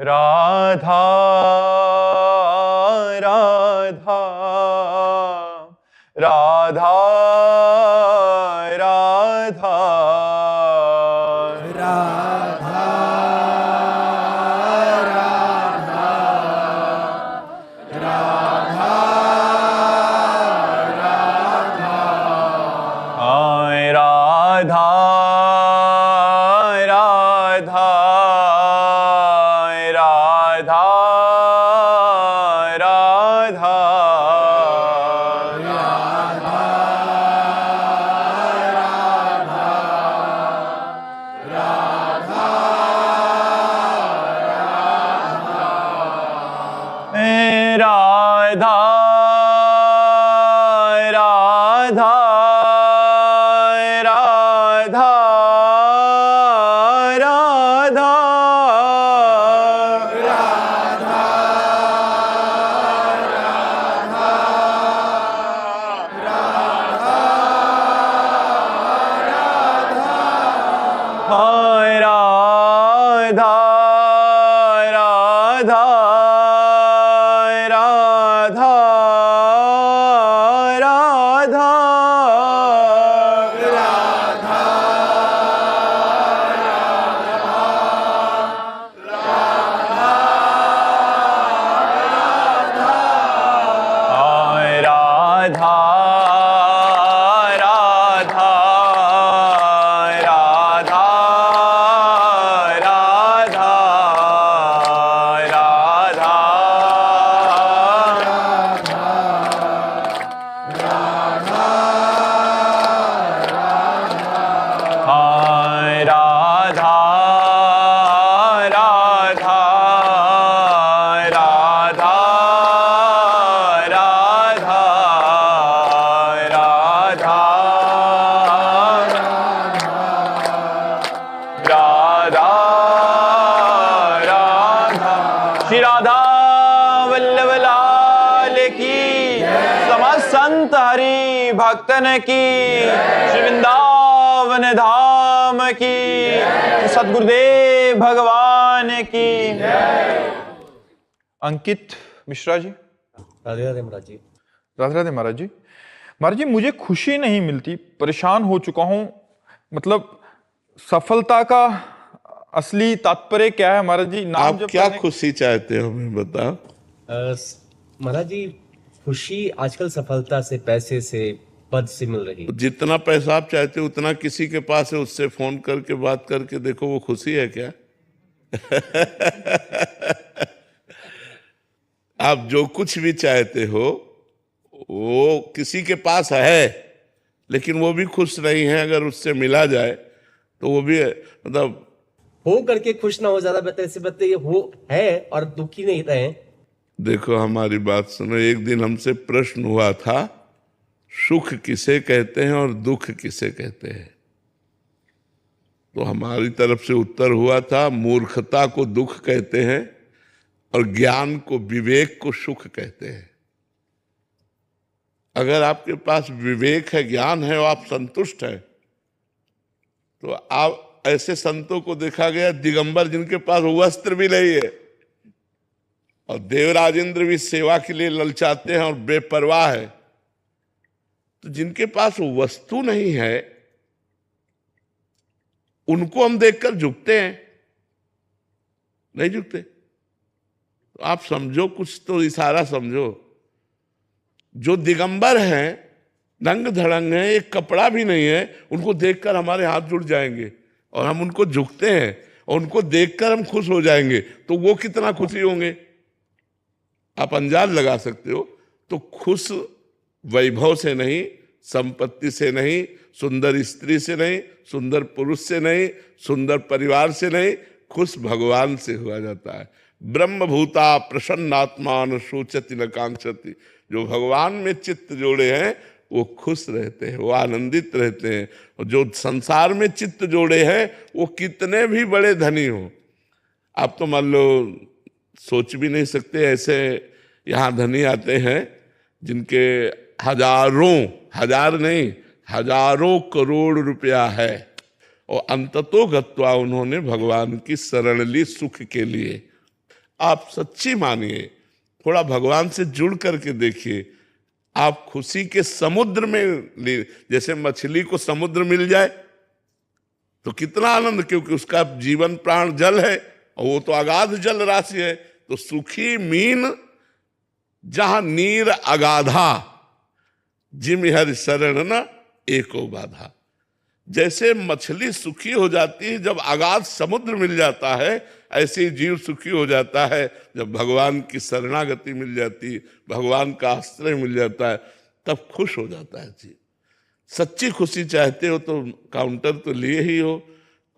राधा राधा राधा राधा राधा राधा राधा राधा आय राधा राधा राधा राधा राधा राधा राधा राधा हाय राधा राधा राधा राधा हाय राधा राधा राधा राधा राधा हाय राधा राधा राधा राधा राधा राधा राधा श्री राधा वल्लभ लाल की समस्त संत हरि भक्तन की श्री वृंदावन धाम की सद्गुरुदेव भगवान की। अंकित मिश्रा जी। राधे राधे महाराज जी। राधे राधे महाराज जी। महाराज जी, मुझे खुशी नहीं मिलती, परेशान हो चुका हूं। मतलब सफलता का असली तात्पर्य क्या है महाराज जी? नाम आप क्या खुशी चाहते हो, हमें बताओ। महाराज जी, खुशी आजकल सफलता से, पैसे से, पद से मिल रही है। जितना पैसा आप चाहते हो उतना किसी के पास है, उससे फोन करके बात करके देखो, वो खुशी है क्या? आप जो कुछ भी चाहते हो वो किसी के पास है, लेकिन वो भी खुश नहीं है। अगर उससे मिला जाए तो वो भी मतलब हो करके खुश ना हो, ज्यादा बेहतर से बेहतर ये हो है और दुखी नहीं रहे। देखो, हमारी बात सुनो। एक दिन हमसे प्रश्न हुआ था, सुख किसे कहते हैं और दुख किसे कहते हैं? तो हमारी तरफ से उत्तर हुआ था, मूर्खता को दुख कहते हैं और ज्ञान को, विवेक को सुख कहते हैं। अगर आपके पास विवेक है, ज्ञान है और आप संतुष्ट हैं, तो आप ऐसे संतों को देखा गया दिगंबर जिनके पास वस्त्र भी नहीं है और देवराजेंद्र भी सेवा के लिए ललचाते हैं और बेपरवाह है। तो जिनके पास वस्तु नहीं है उनको हम देखकर झुकते हैं, नहीं झुकते? तो आप समझो, कुछ तो इशारा समझो। जो दिगंबर हैं, नंग धड़ंग हैं, एक कपड़ा भी नहीं है, उनको देखकर हमारे हाथ जुड़ जाएंगे और हम उनको झुकते हैं और उनको देखकर हम खुश हो जाएंगे। तो वो कितना खुशी होंगे आप अंदाज लगा सकते हो। तो खुश वैभव से नहीं, संपत्ति से नहीं, सुंदर स्त्री से नहीं, सुंदर पुरुष से नहीं, सुंदर परिवार से नहीं, खुश भगवान से हुआ जाता है। ब्रह्मभूता प्रसन्नात्मान शोचति न कांक्षति। जो भगवान में चित्त जोड़े हैं वो खुश रहते हैं, वो आनंदित रहते हैं। और जो संसार में चित्त जोड़े हैं वो कितने भी बड़े धनी हो, आप तो मान लो सोच भी नहीं सकते। ऐसे यहाँ धनी आते हैं जिनके हजारों, हजार नहीं, हजारों करोड़ रुपया है और अंततो गत्वा उन्होंने भगवान की शरण ली सुख के लिए। आप सच्ची मानिए, थोड़ा भगवान से जुड़ करके देखिए, आप खुशी के समुद्र में, जैसे मछली को समुद्र मिल जाए तो कितना आनंद, क्योंकि उसका जीवन प्राण जल है और वो तो अगाध जल राशि है। तो सुखी मीन जहां नीर अगाधा, जिम हरि शरण न एको बाधा। जैसे मछली सुखी हो जाती है जब अगाध समुद्र मिल जाता है, ऐसे ही जीव सुखी हो जाता है जब भगवान की शरणागति मिल जाती है, भगवान का आश्रय मिल जाता है, तब खुश हो जाता है जीव। सच्ची खुशी चाहते हो तो काउंटर तो लिए ही हो,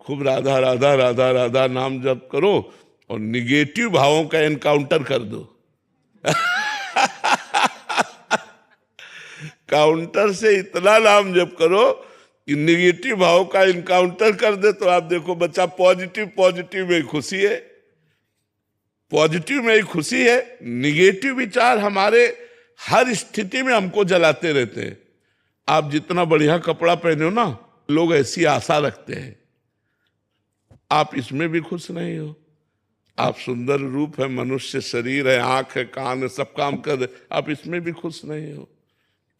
खूब राधा राधा राधा राधा नाम जप करो और निगेटिव भावों का एनकाउंटर कर दो। काउंटर से इतना नाम जप करो कि निगेटिव भाव का इनकाउंटर कर दे, तो आप देखो बच्चा पॉजिटिव, पॉजिटिव में खुशी है, पॉजिटिव में ही खुशी है। निगेटिव विचार हमारे हर स्थिति में हमको जलाते रहते हैं। आप जितना बढ़िया कपड़ा पहने हो ना, लोग ऐसी आशा रखते हैं, आप इसमें भी खुश नहीं हो। आप सुंदर रूप है, मनुष्य शरीर है, आंख है, कान है, सब काम कर रहे, आप इसमें भी खुश नहीं हो।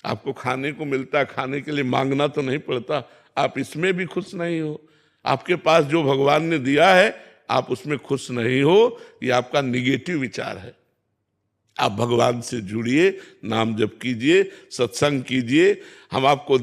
आपको खाने को मिलता है, खाने के लिए मांगना तो नहीं पड़ता, आप इसमें भी खुश नहीं हो। आपके पास जो भगवान ने दिया है आप उसमें खुश नहीं हो, ये आपका निगेटिव विचार है। आप भगवान से जुड़िए, नाम जप कीजिए, सत्संग कीजिए। हम आपको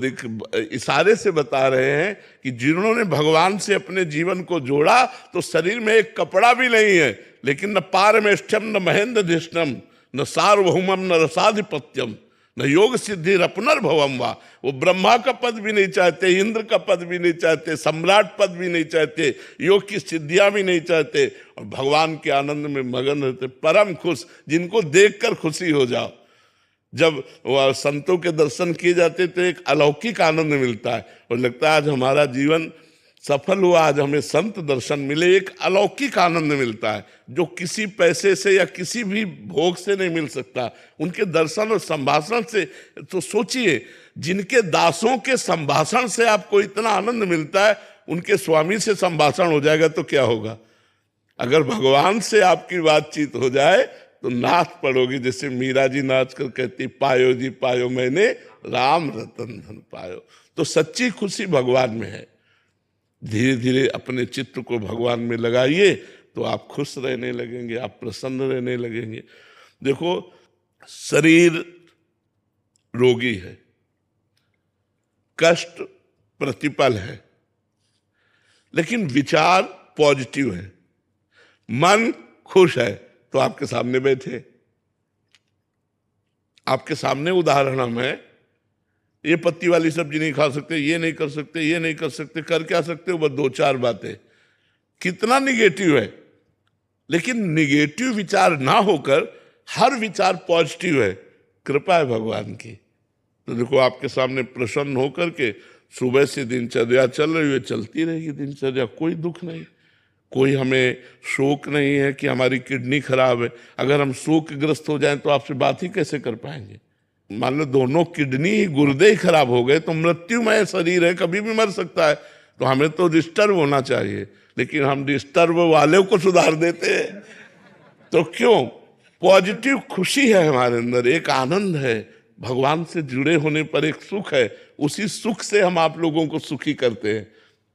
इशारे से बता रहे हैं कि जिन्होंने भगवान से अपने जीवन को जोड़ा तो शरीर में एक कपड़ा भी नहीं है, लेकिन न पारमेष्ठ्यम न महेंद्रधिष्णम न सार्वभौमम न रसाधिपत्यम न योग सिद्धि रपुनर्भवम वा। वो ब्रह्मा का पद भी नहीं चाहते, इंद्र का पद भी नहीं चाहते, सम्राट पद भी नहीं चाहते, योग की सिद्धियां भी नहीं चाहते, और भगवान के आनंद में मगन रहते, परम खुश, जिनको देखकर खुशी हो जाओ। जब वह संतों के दर्शन किए जाते तो एक अलौकिक आनंद मिलता है और लगता है आज हमारा जीवन सफल हुआ, आज हमें संत दर्शन मिले। एक अलौकिक आनंद मिलता है जो किसी पैसे से या किसी भी भोग से नहीं मिल सकता। उनके दर्शन और संभाषण से, तो सोचिए, जिनके दासों के संभाषण से आपको इतना आनंद मिलता है, उनके स्वामी से संभाषण हो जाएगा तो क्या होगा। अगर भगवान से आपकी बातचीत हो जाए तो नाच पड़ोगी, जैसे मीरा जी नाच कर कहती, पायो जी पायो मैंने राम रतन धन पायो। तो सच्ची खुशी भगवान में है। धीरे धीरे अपने चित्त को भगवान में लगाइए तो आप खुश रहने लगेंगे, आप प्रसन्न रहने लगेंगे। देखो, शरीर रोगी है, कष्ट प्रतिपल है, लेकिन विचार पॉजिटिव है, मन खुश है। तो आपके सामने बैठे, आपके सामने उदाहरण हम है, ये पत्ती वाली सब्जी नहीं खा सकते, ये नहीं कर सकते, ये नहीं कर सकते, कर क्या सकते हो, बस दो चार बातें। कितना निगेटिव है, लेकिन निगेटिव विचार ना होकर हर विचार पॉजिटिव है। कृपा है भगवान की। तो देखो, आपके सामने प्रसन्न होकर के सुबह से दिनचर्या चल रही है, चलती रहेगी दिनचर्या, कोई दुख नहीं, कोई हमें शोक नहीं है कि हमारी किडनी खराब है। अगर हम शोकग्रस्त हो जाएं तो आपसे बात ही कैसे कर पाएंगे। मान लो दोनों किडनी ही, गुर्दे ही खराब हो गए तो मृत्युमय शरीर है, कभी भी मर सकता है। तो हमें तो डिस्टर्ब होना चाहिए, लेकिन हम डिस्टर्ब वाले को सुधार देते हैं। तो क्यों? पॉजिटिव खुशी है हमारे अंदर, एक आनंद है, भगवान से जुड़े होने पर एक सुख है। उसी सुख से हम आप लोगों को सुखी करते हैं,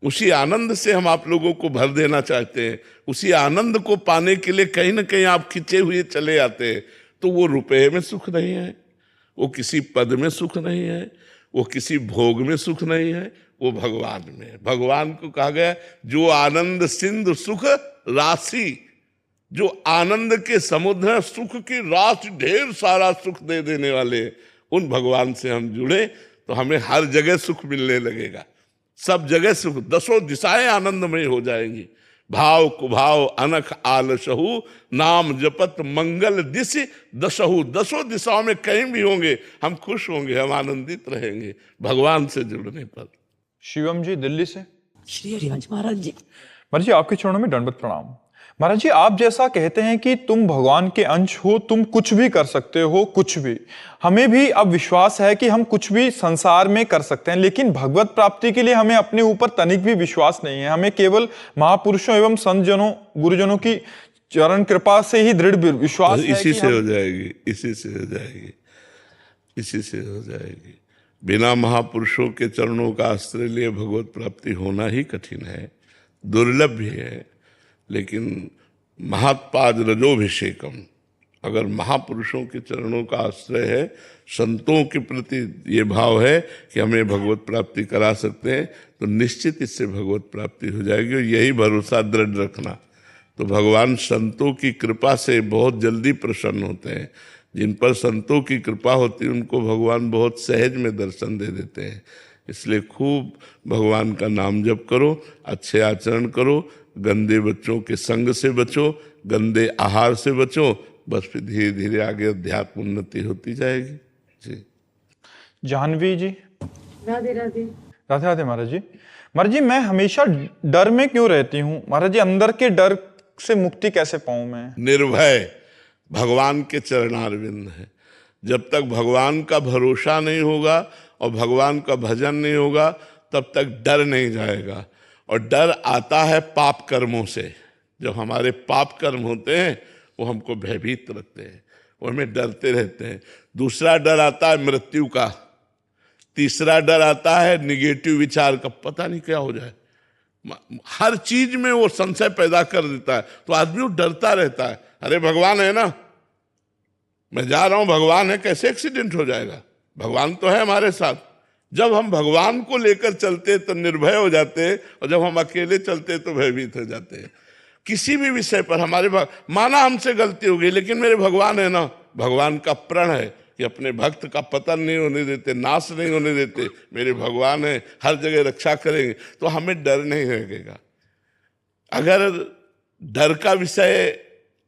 उसी आनंद से हम आप लोगों को भर देना चाहते हैं। उसी आनंद को पाने के लिए कहीं ना कहीं आप खिंचे हुए चले आते हैं। तो वो रुपए में सुख नहीं है, वो किसी पद में सुख नहीं है, वो किसी भोग में सुख नहीं है, वो भगवान में है। भगवान को कहा गया, जो आनंद सिंधु सुख राशि, जो आनंद के समुद्र है, सुख की राशि, ढेर सारा सुख दे देने वाले, उन भगवान से हम जुड़े तो हमें हर जगह सुख मिलने लगेगा। सब जगह सुख, दसों दिशाएं आनंदमय हो जाएंगी। भाव कुभाव अनख आलसहु, नाम जपत मंगल दिशि दसहु। दसों दिशाओं में कहीं भी होंगे हम खुश होंगे, हम आनंदित रहेंगे भगवान से जुड़ने पर। शिवम जी दिल्ली से। श्री हरिवंश महाराज जी। महाराज जी, आपके चरणों में दंडवत प्रणाम। महाराज जी, आप जैसा कहते हैं कि तुम भगवान के अंश हो, तुम कुछ भी कर सकते हो, कुछ भी। हमें भी अब विश्वास है कि हम कुछ भी संसार में कर सकते हैं, लेकिन भगवत प्राप्ति के लिए हमें अपने ऊपर तनिक भी विश्वास नहीं है। हमें केवल महापुरुषों एवं संतजनों, गुरुजनों की चरण कृपा से ही दृढ़ विश्वास है इसी कि से हम हो जाएगी, इसी से हो जाएगी, इसी से हो जाएगी। बिना महापुरुषों के चरणों का आश्रय लिए भगवत प्राप्ति होना ही कठिन है, दुर्लभ भी है। लेकिन महात्पाद रजोभिषेकम, अगर महापुरुषों के चरणों का आश्रय है, संतों के प्रति ये भाव है कि हमें भगवत प्राप्ति करा सकते हैं, तो निश्चित इससे भगवत प्राप्ति हो जाएगी। और यही भरोसा दृढ़ रखना। तो भगवान संतों की कृपा से बहुत जल्दी प्रसन्न होते हैं। जिन पर संतों की कृपा होती है उनको भगवान बहुत सहज में दर्शन दे देते हैं। इसलिए खूब भगवान का नाम जप करो, अच्छे आचरण करो, गंदे बच्चों के संग से बचो, गंदे आहार से बचो, बस फिर धीरे धीरे आगे अध्यात्म उन्नति होती जाएगी। जी जाह्नवी जी। राधे राधे। राधे राधे महाराज जी। महाराज जी, मैं हमेशा डर में क्यों रहती हूँ महाराज जी? अंदर के डर से मुक्ति कैसे पाऊं मैं? निर्भय भगवान के चरणारविंद है। जब तक भगवान का भरोसा नहीं होगा और भगवान का भजन नहीं होगा, तब तक डर नहीं जाएगा। और डर आता है पाप कर्मों से। जब हमारे पाप कर्म होते हैं वो हमको भयभीत रखते हैं, वो हमें डरते रहते हैं। दूसरा डर आता है मृत्यु का। तीसरा डर आता है निगेटिव विचार का, पता नहीं क्या हो जाए। हर चीज में वो संशय पैदा कर देता है, तो आदमी वो डरता रहता है। अरे भगवान है ना, मैं जा रहा हूं, भगवान है, कैसे एक्सीडेंट हो जाएगा? भगवान तो है हमारे साथ। जब हम भगवान को लेकर चलते तो निर्भय हो जाते हैं, और जब हम अकेले चलते तो भयभीत हो जाते हैं। किसी भी विषय पर हमारे माना हमसे गलती हो गई, लेकिन मेरे भगवान है ना। भगवान का प्रण है कि अपने भक्त का पतन नहीं होने देते, नाश नहीं होने देते। मेरे भगवान है, हर जगह रक्षा करेंगे, तो हमें डर नहीं लगेगा। अगर डर का विषय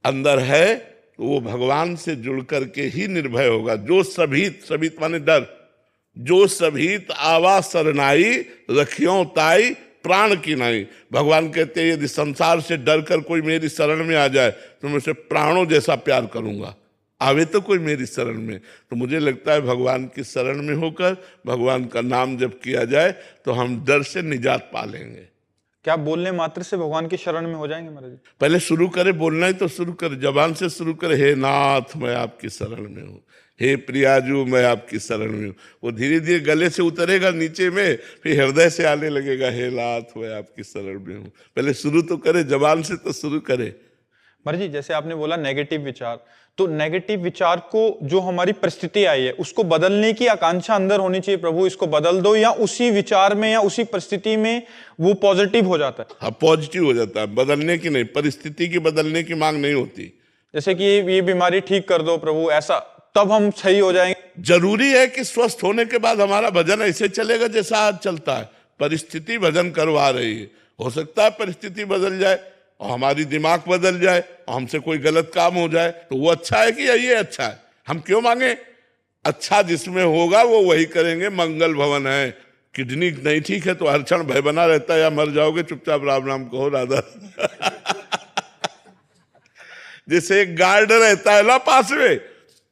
अंदर है तो वो भगवान से जुड़ करके ही निर्भय होगा। जो सभीत माने डर, जो सभीत आवा सरनाई रखियों ताई प्राण की नाई। भगवान कहते हैं यदि संसार से डर कर कोई मेरी शरण में आ जाए तो मैं उसे प्राणों जैसा प्यार करूंगा। आवे तो कोई मेरी शरण में, तो मुझे लगता है भगवान की शरण में होकर भगवान का नाम जब किया जाए तो हम डर से निजात पा लेंगे। क्या बोलने मात्र से भगवान की शरण में हो जाएंगे महाराज जी? पहले शुरू करे, बोलना ही तो शुरू करे, जबान से शुरू करे, हे नाथ मैं आपकी शरण में हूँ, हे प्रियाजू मैं आपकी शरण में हूँ। वो धीरे धीरे गले से उतरेगा नीचे में, फिर हृदय से आने लगेगा, हे नाथ मैं आपकी शरण में हूँ। पहले शुरू तो करे, जबान से तो शुरू करे। महाराज जी, जैसे आपने बोला नेगेटिव विचार, तो नेगेटिव विचार को जो हमारी परिस्थिति आई है उसको बदलने की आकांक्षा अंदर होनी चाहिए, प्रभु इसको बदल दो, या उसी विचार में या उसी परिस्थिति में वो पॉजिटिव हो जाता है? हाँ, पॉजिटिव हो जाता है, बदलने की नहीं, परिस्थिति की बदलने की मांग नहीं होती। जैसे कि ये बीमारी ठीक कर दो प्रभु, ऐसा, तब हम सही हो जाएंगे। जरूरी है कि स्वस्थ होने के बाद हमारा भजन ऐसे चलेगा जैसा आज चलता है। परिस्थिति भजन करवा रही है, हो सकता है परिस्थिति बदल जाए और हमारी दिमाग बदल जाए और हमसे कोई गलत काम हो जाए, तो वो अच्छा है कि ये अच्छा है? हम क्यों मांगे? अच्छा जिसमें होगा वो वही करेंगे। मंगल भवन है, किडनी नहीं ठीक है तो हर क्षण भय बना रहता है, या मर जाओगे, चुपचाप राम नाम कहो राधा। जैसे एक गार्ड रहता है ना पास में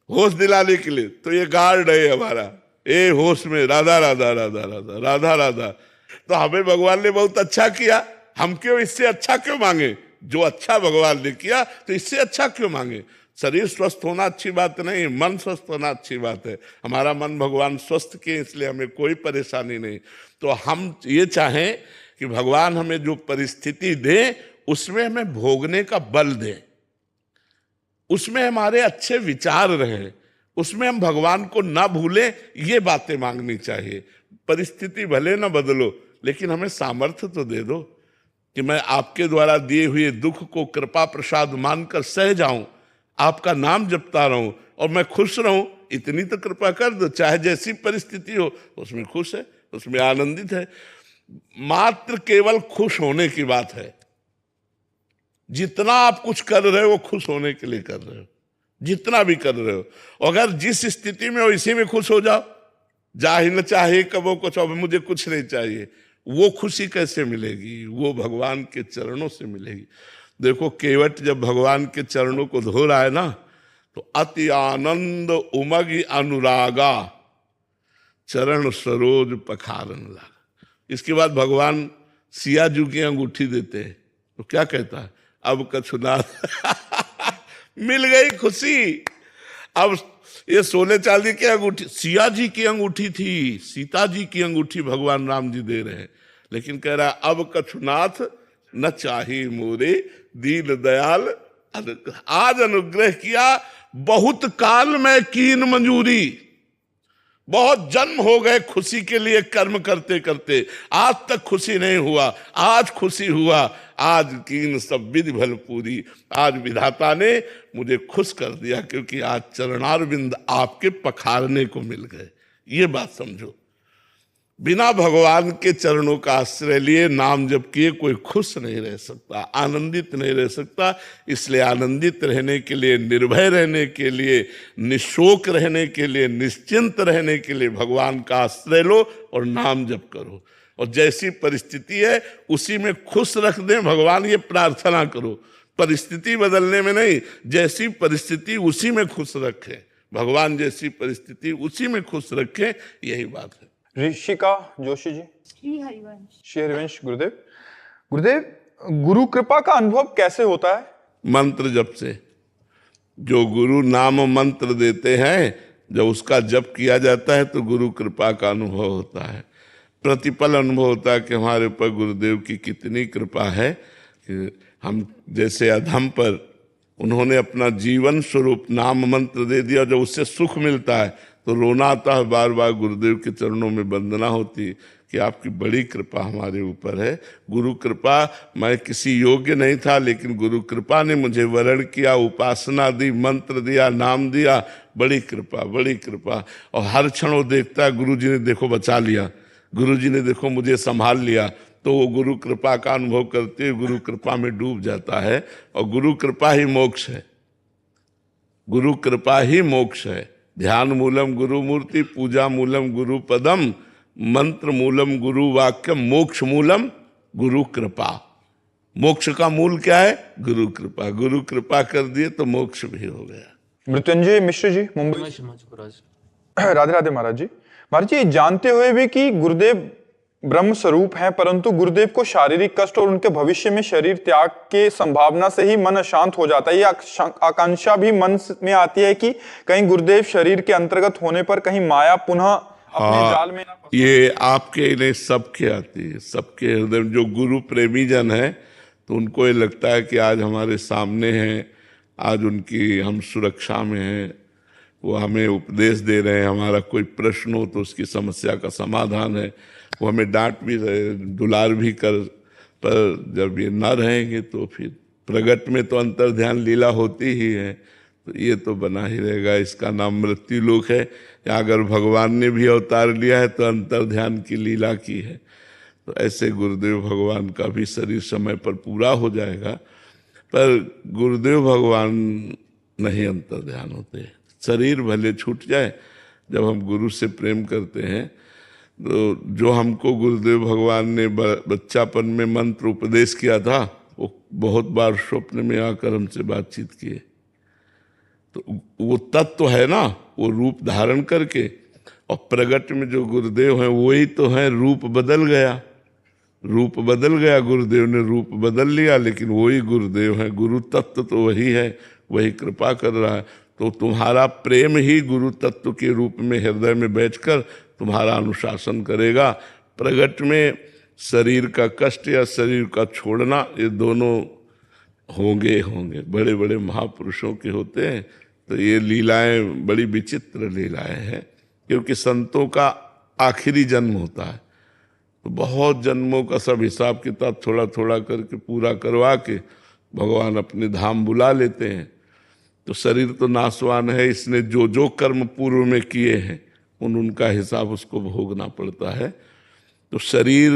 होश दिलाने के लिए, तो ये गार्ड है हमारा, ए होश में राधा राधा राधा राधा राधा राधा। तो हमें भगवान ने बहुत अच्छा किया, हम क्यों इससे अच्छा क्यों मांगे? जो अच्छा भगवान ने किया तो इससे अच्छा क्यों मांगे? शरीर स्वस्थ होना अच्छी बात नहीं, मन स्वस्थ होना अच्छी बात है। हमारा मन भगवान स्वस्थ किए, इसलिए हमें कोई परेशानी नहीं। तो हम ये चाहें कि भगवान हमें जो परिस्थिति दे उसमें हमें भोगने का बल दे, उसमें हमारे अच्छे विचार रहें, उसमें हम भगवान को ना भूलें, ये बातें मांगनी चाहिए। परिस्थिति भले ना बदलो, लेकिन हमें सामर्थ्य तो दे दो कि मैं आपके द्वारा दिए हुए दुख को कृपा प्रसाद मानकर सह जाऊं, आपका नाम जपता रहूं और मैं खुश रहूं, इतनी तो कृपा कर दो। चाहे जैसी परिस्थिति हो उसमें खुश है, उसमें आनंदित है। मात्र केवल खुश होने की बात है। जितना आप कुछ कर रहे हो वो खुश होने के लिए कर रहे हो, जितना भी कर रहे हो। अगर जिस स्थिति में हो इसी में खुश हो जाओ, चाहे न चाहे कबो कुछ, अब मुझे कुछ नहीं चाहिए, वो खुशी कैसे मिलेगी? वो भगवान के चरणों से मिलेगी। देखो केवट जब भगवान के चरणों को धो रहा है ना, तो अति आनंद उमग अनुरागा चरण सरोज पखारन लगा। इसके बाद भगवान सिया जू की अंगूठी देते हैं, तो क्या कहता है? अब कछुनाथ मिल गई खुशी। अब ये सोने चांदी की अंगूठी, सिया जी की अंगूठी थी, सीता जी की अंगूठी भगवान राम जी दे रहे हैं, लेकिन कह रहा अब कछुनाथ न चाही मोरे दीन दयाल आज अनुग्रह किया, बहुत काल में कीन मंजूरी। बहुत जन्म हो गए खुशी के लिए कर्म करते करते, आज तक खुशी नहीं हुआ, आज खुशी हुआ, आज कीन सब विधि भल पूरी। आज विधाता ने मुझे खुश कर दिया, क्योंकि आज चरणारविंद आपके पखारने को मिल गए। ये बात समझो, बिना भगवान के चरणों का आश्रय लिए नाम जप किए कोई खुश नहीं रह सकता, आनंदित नहीं रह सकता। इसलिए आनंदित रहने के लिए, निर्भय रहने के लिए, निशोक रहने के लिए, निश्चिंत रहने के लिए भगवान का आश्रय लो और नाम जप करो। और जैसी परिस्थिति है उसी में खुश रख दें भगवान, ये प्रार्थना करो। परिस्थिति बदलने में नहीं, जैसी परिस्थिति उसी में खुश रखें भगवान, जैसी परिस्थिति उसी में खुश रखें, यही बात है। ऋषिका जोशी जी। श्री हरिवंश। श्री हरिवंश गुरुदेव। गुरुदेव, गुरु कृपा का अनुभव कैसे होता है? मंत्र जप से। जो गुरु नाम मंत्र देते हैं, जब उसका जप किया जाता है तो गुरु कृपा का अनुभव होता है। प्रतिपल अनुभव होता है कि हमारे ऊपर गुरुदेव की कितनी कृपा है कि हम जैसे अधम पर उन्होंने अपना जीवन स्वरूप नाम मंत्र दे दिया, जब उससे सुख मिलता है तो रोना आता है, बार बार गुरुदेव के चरणों में वंदना होती कि आपकी बड़ी कृपा हमारे ऊपर है। गुरु कृपा, मैं किसी योग्य नहीं था, लेकिन गुरु कृपा ने मुझे वरण किया, उपासना दी, मंत्र दिया, नाम दिया, बड़ी कृपा, बड़ी कृपा। और हर क्षण वो देखता है गुरु जी ने देखो बचा लिया, गुरु जी ने देखो मुझे संभाल लिया, तो वो गुरु कृपा का अनुभव करते हुए गुरु कृपा में डूब जाता है। और गुरु कृपा ही मोक्ष है, गुरु कृपा ही मोक्ष है। ध्यान मूलम गुरु मूर्ति, पूजा मूलम गुरु पदम, मंत्र मूलम गुरु वाक्य, मोक्ष मूलम गुरु कृपा। मोक्ष का मूल क्या है? गुरु कृपा। गुरु कृपा कर दिए तो मोक्ष भी हो गया। मृत्युंजय मिश्र जी, मुंबई। राधे राधे महाराज जी। महाराज जी, जानते हुए भी कि गुरुदेव ब्रह्म स्वरूप हैं, परंतु गुरुदेव को शारीरिक कष्ट और उनके भविष्य में शरीर त्याग के संभावना से ही मन अशांत हो जाता है। ये आकांक्षा भी मन में आती है कि कहीं गुरुदेव शरीर के अंतर्गत होने पर कहीं माया पुनः अपने जाल में ना फंसे। ये आपके नहीं, सबके आती है, सबके हृदय में। जो गुरु प्रेमी जन है तो उनको ये लगता है कि आज हमारे सामने हैं, आज उनकी हम सुरक्षा में हैं, वो हमें उपदेश दे रहे हैं, हमारा कोई प्रश्न हो तो उसकी समस्या का समाधान है, वो हमें डांट भी रहे, दुलार भी कर। पर जब ये न रहेंगे तो फिर प्रगट में तो अंतर ध्यान लीला होती ही है, तो ये तो बना ही रहेगा। इसका नाम मृत्यु लोक है। या अगर भगवान ने भी अवतार लिया है तो अंतर ध्यान की लीला की है। तो ऐसे गुरुदेव भगवान का भी शरीर समय पर पूरा हो जाएगा, पर गुरुदेव भगवान नहीं अंतर ध्यान होते। शरीर भले छूट जाए, जब हम गुरु से प्रेम करते हैं तो जो हमको गुरुदेव भगवान ने बच्चापन में मंत्र उपदेश किया था, वो बहुत बार स्वप्न में आकर हमसे बातचीत किए। तो वो तत्व है ना, वो रूप धारण करके, और प्रगट में जो गुरुदेव हैं वही तो हैं। रूप बदल गया, रूप बदल गया, गुरुदेव ने रूप बदल लिया, लेकिन वही गुरुदेव हैं। गुरु तत्व तो वही है, वही कृपा कर रहा है। तो तुम्हारा प्रेम ही गुरु तत्व के रूप में हृदय में बैठकर तुम्हारा अनुशासन करेगा। प्रगट में शरीर का कष्ट या शरीर का छोड़ना, ये दोनों होंगे होंगे। बड़े बड़े महापुरुषों के होते हैं। तो ये लीलाएं बड़ी विचित्र लीलाएं हैं, क्योंकि संतों का आखिरी जन्म होता है। तो बहुत जन्मों का सब हिसाब किताब थोड़ा थोड़ा करके पूरा करवा के भगवान अपने धाम बुला लेते हैं। तो शरीर तो नाशवान है, इसने जो जो कर्म पूर्व में किए हैं उनका हिसाब उसको भोगना पड़ता है। तो शरीर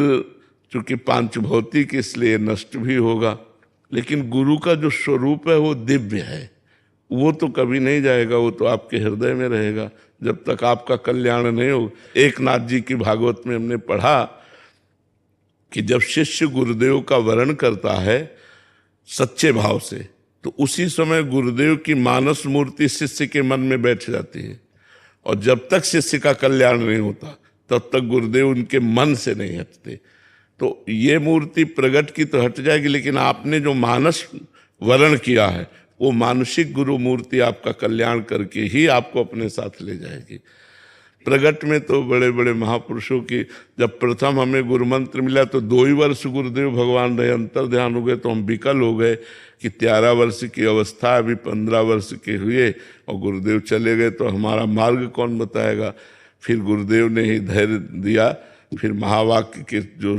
चूंकि पांच भौतिक, इसलिए नष्ट भी होगा, लेकिन गुरु का जो स्वरूप है वो दिव्य है, वो तो कभी नहीं जाएगा, वो तो आपके हृदय में रहेगा जब तक आपका कल्याण नहीं हो। एक नाथ जी की भागवत में हमने पढ़ा कि जब शिष्य गुरुदेव का वरण करता है सच्चे भाव से, तो उसी समय गुरुदेव की मानस मूर्ति शिष्य के मन में बैठ जाती है। और जब तक शिष्य का कल्याण नहीं होता तब तक गुरुदेव उनके मन से नहीं हटते। तो ये मूर्ति प्रगट की तो हट जाएगी, लेकिन आपने जो मानस वर्ण किया है, वो मानसिक गुरु मूर्ति आपका कल्याण करके ही आपको अपने साथ ले जाएगी। प्रगट में तो बड़े बड़े महापुरुषों की, जब प्रथम हमें गुरु मंत्र मिला तो 2 ही वर्ष गुरुदेव भगवान रहे, अंतर ध्यान हो गए तो हम विकल हो गए कि 13 वर्ष की अवस्था, अभी 15 वर्ष के हुए और गुरुदेव चले गए तो हमारा मार्ग कौन बताएगा। फिर गुरुदेव ने ही धैर्य दिया, फिर महावाक्य के जो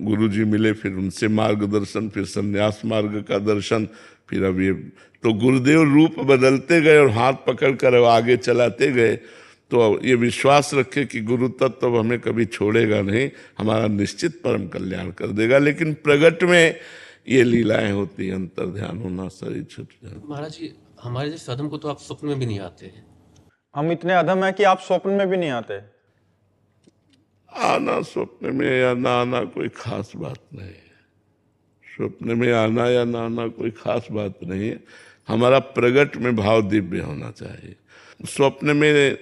गुरु जी मिले, फिर उनसे मार्गदर्शन, फिर संन्यास मार्ग का दर्शन, फिर अब ये तो गुरुदेव रूप बदलते गए और हाथ पकड़ कर आगे चलाते गए। तो ये विश्वास रखे कि गुरु तत्व तो हमें कभी छोड़ेगा नहीं, हमारा निश्चित परम कल्याण कर देगा। लेकिन प्रगट में ये लीलाएं होती हैं, अंतर ध्यान होना, शरीर छूट जाना। महाराज जी, हमारे जैसे अधम को तो आप स्वप्न में भी नहीं आते हैं। हम इतने अधम हैं कि आप स्वप्न में भी नहीं आते। आना स्वप्न में या ना आना कोई खास बात नहीं है। स्वप्न में आना या ना आना कोई खास बात नहीं है। हमारा प्रगट में भाव दिव्य होना चाहिए। स्वप्न में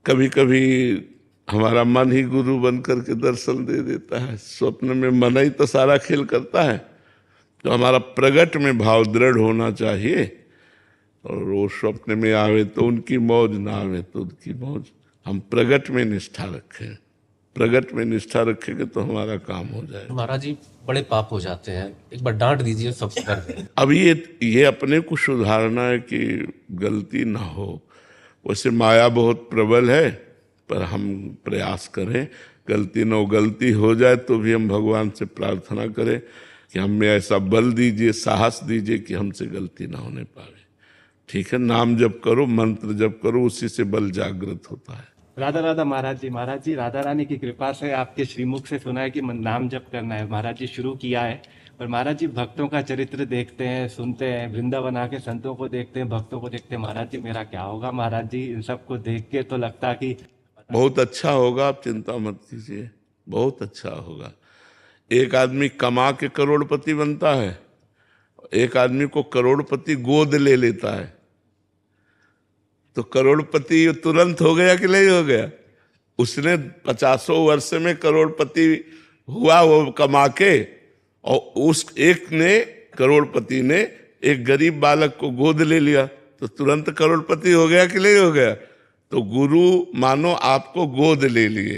कभी कभी हमारा मन ही गुरु बन करके दर्शन दे देता है। स्वप्न में मन ही तो सारा खेल करता है। तो हमारा प्रगट में भाव दृढ़ होना चाहिए, और वो स्वप्न में आवे तो उनकी मौज, ना आवे तो उनकी मौज। हम प्रगट में निष्ठा रखें, प्रगट में निष्ठा रखेंगे तो हमारा काम हो जाएगा। महाराज जी, बड़े पाप हो जाते हैं, एक बार डांट दीजिए, सब कर दें। अब ये अपने को सुधारना है कि गलती ना हो। वैसे माया बहुत प्रबल है, पर हम प्रयास करें गलती न हो। गलती हो जाए तो भी हम भगवान से प्रार्थना करें कि हमें ऐसा बल दीजिए, साहस दीजिए कि हमसे गलती ना होने पाए। ठीक है, नाम जप करो, मंत्र जप करो, उसी से बल जागृत होता है। राधा राधा महाराज जी, राधा रानी की कृपा से आपके श्रीमुख से सुना है कि नाम जप करना है। महाराज जी शुरू किया है, और महाराज जी भक्तों का चरित्र देखते हैं, सुनते हैं, वृंदावन आके संतों को देखते हैं, भक्तों को देखते हैं। महाराज जी मेरा क्या होगा महाराज जी, इन सबको देख के तो लगता कि बहुत अच्छा होगा, आप चिंता मत कीजिए, बहुत अच्छा होगा। एक आदमी कमा के करोड़पति बनता है, एक आदमी को करोड़पति गोद ले लेता है, तो करोड़पति तुरंत हो गया कि नहीं हो गया? उसने 50 वर्ष में करोड़पति हुआ वो कमा के, और उस एक ने, करोड़पति ने एक गरीब बालक को गोद ले लिया, तो तुरंत करोड़पति हो गया कि नहीं हो गया? तो गुरु मानो आपको गोद ले लिए।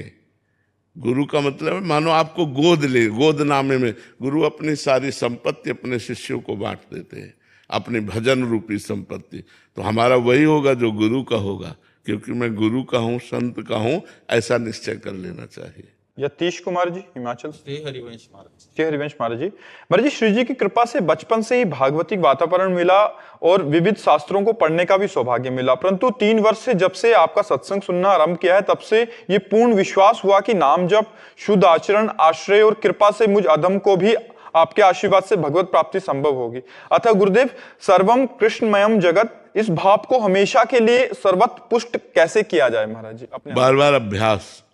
गुरु का मतलब है मानो आपको गोद ले, गोद नामे में गुरु अपनी सारी संपत्ति अपने शिष्यों को बांट देते हैं, अपनी भजन रूपी संपत्ति। तो हमारा वही होगा जो गुरु का होगा, क्योंकि मैं गुरु का हूँ, संत का हूँ, ऐसा निश्चय कर लेना चाहिए। यतीश कुमार जी, हिमाचल। श्री हरिवंश महाराज। श्री हरिवंश महाराज जी, महाराज जी, श्री जी की कृपा से बचपन से ही भागवतिक वातावरण मिला और विविध शास्त्रों को पढ़ने का भी सौभाग्य मिला, परंतु 3 वर्ष से जब से आपका सत्संग सुनना आरंभ किया है, तब से ये पूर्ण विश्वास हुआ कि नाम जप, शुद्ध आचरण, आश्रय और कृपा से मुझ अधम को भी आपके आशीर्वाद से भगवत प्राप्ति संभव होगी। अतः गुरुदेव, सर्वम कृष्णमयम जगत, इस भाव को हमेशा के लिए सर्वत्र पुष्ट कैसे किया जाए महाराज जी? अपने बार बार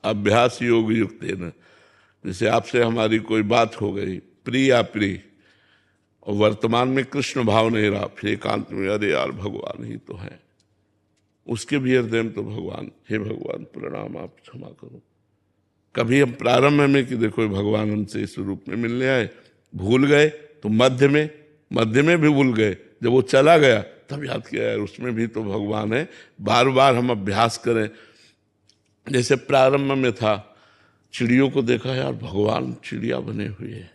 अभ्यास योग युक्त है ना। जैसे आपसे हमारी कोई बात हो गई, प्रिय अप्रिय, और वर्तमान में कृष्ण भाव नहीं रहा, फिर एकांत में अरे यार भगवान ही तो है, उसके भी हृदय में तो भगवान, हे भगवान प्रणाम, आप क्षमा करो। कभी हम प्रारंभ में कि देखो भगवान हमसे इस रूप में मिलने आए, भूल गए, तो मध्य में भी भूल गए, जब वो चला गया तब याद किया यार उसमें भी तो भगवान है। बार बार हम अभ्यास करें। जैसे प्रारंभ में था, चिड़ियों को देखा यार भगवान चिड़िया बने हुए है,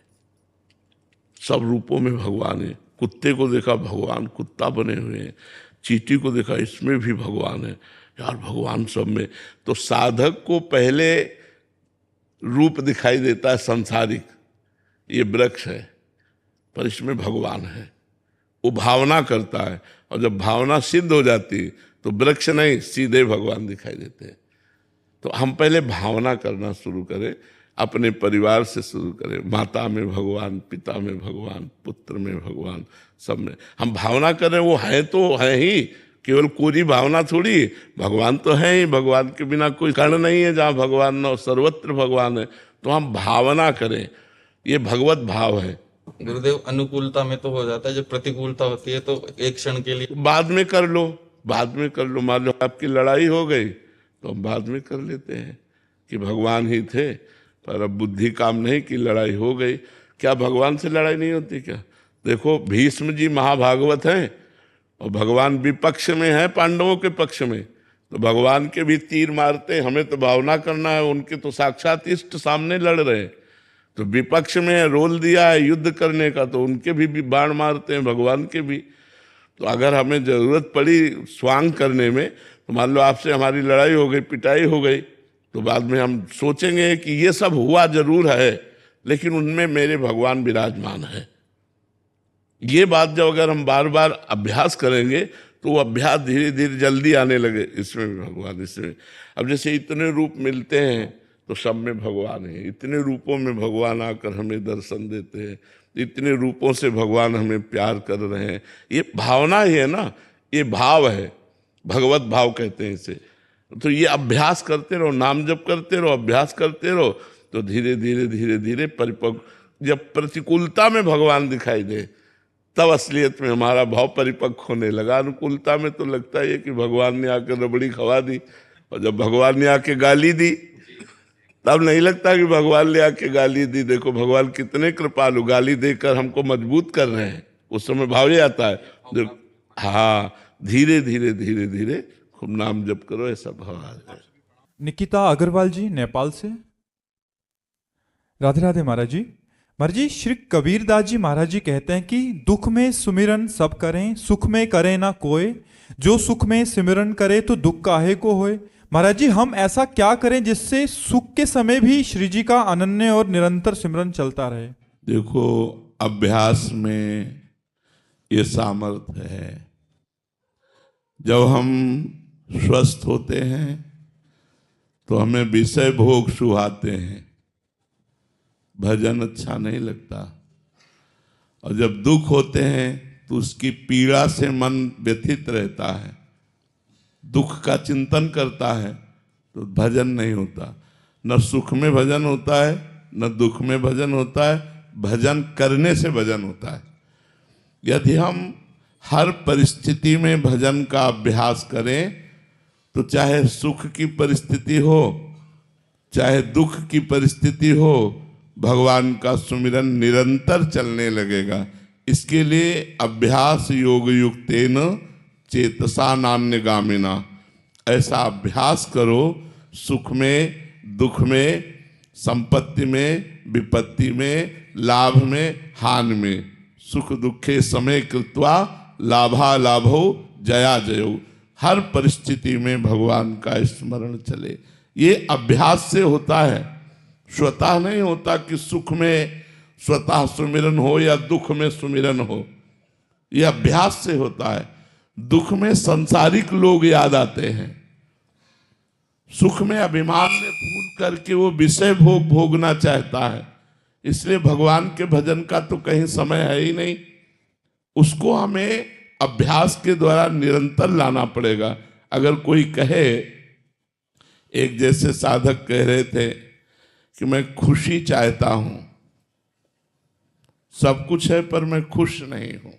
सब रूपों में भगवान है। कुत्ते को देखा भगवान कुत्ता बने हुए हैं, चींटी को देखा इसमें भी भगवान है, यार भगवान सब में। तो साधक को पहले रूप दिखाई देता है संसारिक, ये वृक्ष है पर इसमें भगवान है, वो भावना करता है, और जब भावना सिद्ध हो जाती तो वृक्ष नहीं सीधे भगवान दिखाई देते हैं। तो हम पहले भावना करना शुरू करें, अपने परिवार से शुरू करें, माता में भगवान, पिता में भगवान, पुत्र में भगवान, सब में हम भावना करें। वो है तो है ही, केवल कोरी भावना थोड़ी, भगवान तो है ही, भगवान के बिना कोई कण नहीं है जहाँ भगवान न हो, सर्वत्र भगवान है। तो हम भावना करें, ये भगवत भाव है। गुरुदेव, अनुकूलता में तो हो जाता है, जब प्रतिकूलता होती है तो एक क्षण के लिए बाद में कर लो, बाद में कर लो। मान लो आपकी लड़ाई हो गई तो हम बाद में कर लेते हैं कि भगवान ही थे, पर अब बुद्धि काम नहीं की, लड़ाई हो गई। क्या भगवान से लड़ाई नहीं होती क्या? देखो भीष्म जी महाभागवत हैं और भगवान विपक्ष में है, पांडवों के पक्ष में, तो भगवान के भी तीर मारते हैं। हमें तो भावना करना है, उनके तो साक्षात इष्ट सामने लड़ रहे हैं, तो विपक्ष में है, रोल दिया है युद्ध करने का, तो उनके भी बाण मारते हैं, भगवान के भी। तो अगर हमें जरूरत पड़ी स्वांग करने में, तो मान लो आपसे हमारी लड़ाई हो गई, पिटाई हो गई, तो बाद में हम सोचेंगे कि ये सब हुआ जरूर है, लेकिन उनमें मेरे भगवान विराजमान है। ये बात जब अगर हम बार बार अभ्यास करेंगे तो वो अभ्यास धीरे धीरे जल्दी आने लगे, इसमें भी भगवान, इसमें। अब जैसे इतने रूप मिलते हैं तो सब में भगवान है, इतने रूपों में भगवान आकर हमें दर्शन देते हैं, इतने रूपों से भगवान हमें प्यार कर रहे हैं। ये भावना ही है ना, ये भाव है, भगवत भाव कहते हैं इसे। तो ये अभ्यास करते रहो, नाम जप करते रहो, अभ्यास करते रहो, तो धीरे धीरे धीरे धीरे परिपक्व, जब प्रतिकूलता में भगवान दिखाई दे तब असलियत में हमारा भाव परिपक्व होने लगा। अनुकूलता में तो लगता है कि भगवान ने आकर रबड़ी खवा दी, और जब भगवान ने आके गाली दी तब नहीं लगता कि भगवान ने आके गाली दी। देखो भगवान कितने कृपालु, गाली देकर हमको मजबूत कर रहे हैं, उस समय भाव ही आता है। हाँ, धीरे धीरे धीरे धीरे खूब नाम जप करो, ऐसा भाव आ जाए। निकिता अग्रवाल जी नेपाल से। राधे राधे महाराज जी। महाराज जी, श्री कबीरदास जी महाराज जी कहते हैं कि दुख में सुमिरन सब करें, सुख में करे ना कोय, जो सुख में सिमरन करे तो दुख काहे को होए। महाराज जी, हम ऐसा क्या करें जिससे सुख के समय भी श्री जी का अनन्य और निरंतर सिमरन चलता रहे? देखो अभ्यास में ये सामर्थ्य है। जब हम स्वस्थ होते हैं तो हमें विषय भोग सुहाते हैं, भजन अच्छा नहीं लगता, और जब दुख होते हैं तो उसकी पीड़ा से मन व्यथित रहता है, दुख का चिंतन करता है, तो भजन नहीं होता। न सुख में भजन होता है, न दुख में भजन होता है, भजन करने से भजन होता है। यदि हम हर परिस्थिति में भजन का अभ्यास करें तो चाहे सुख की परिस्थिति हो, चाहे दुख की परिस्थिति हो, भगवान का सुमिरन निरंतर चलने लगेगा। इसके लिए अभ्यास योग युक्तेन चेतसा नान्यगामिना, ऐसा अभ्यास करो, सुख में, दुख में, संपत्ति में, विपत्ति में, लाभ में, हान में, सुख दुखे समय कृत्वा लाभा लाभो जया जयो। हर परिस्थिति में भगवान का स्मरण चले। ये अभ्यास से होता है, स्वतः नहीं होता कि सुख में स्वतः सुमिरन हो या दुख में सुमिरन हो, यह अभ्यास से होता है। दुख में संसारिक लोग याद आते हैं, सुख में अभिमान में भूल करके वो विषय भोग भोगना चाहता है। इसलिए भगवान के भजन का तो कहीं समय है ही नहीं, उसको हमें अभ्यास के द्वारा निरंतर लाना पड़ेगा। अगर कोई कहे, एक जैसे साधक कह रहे थे कि मैं खुशी चाहता हूं, सब कुछ है पर मैं खुश नहीं हूं,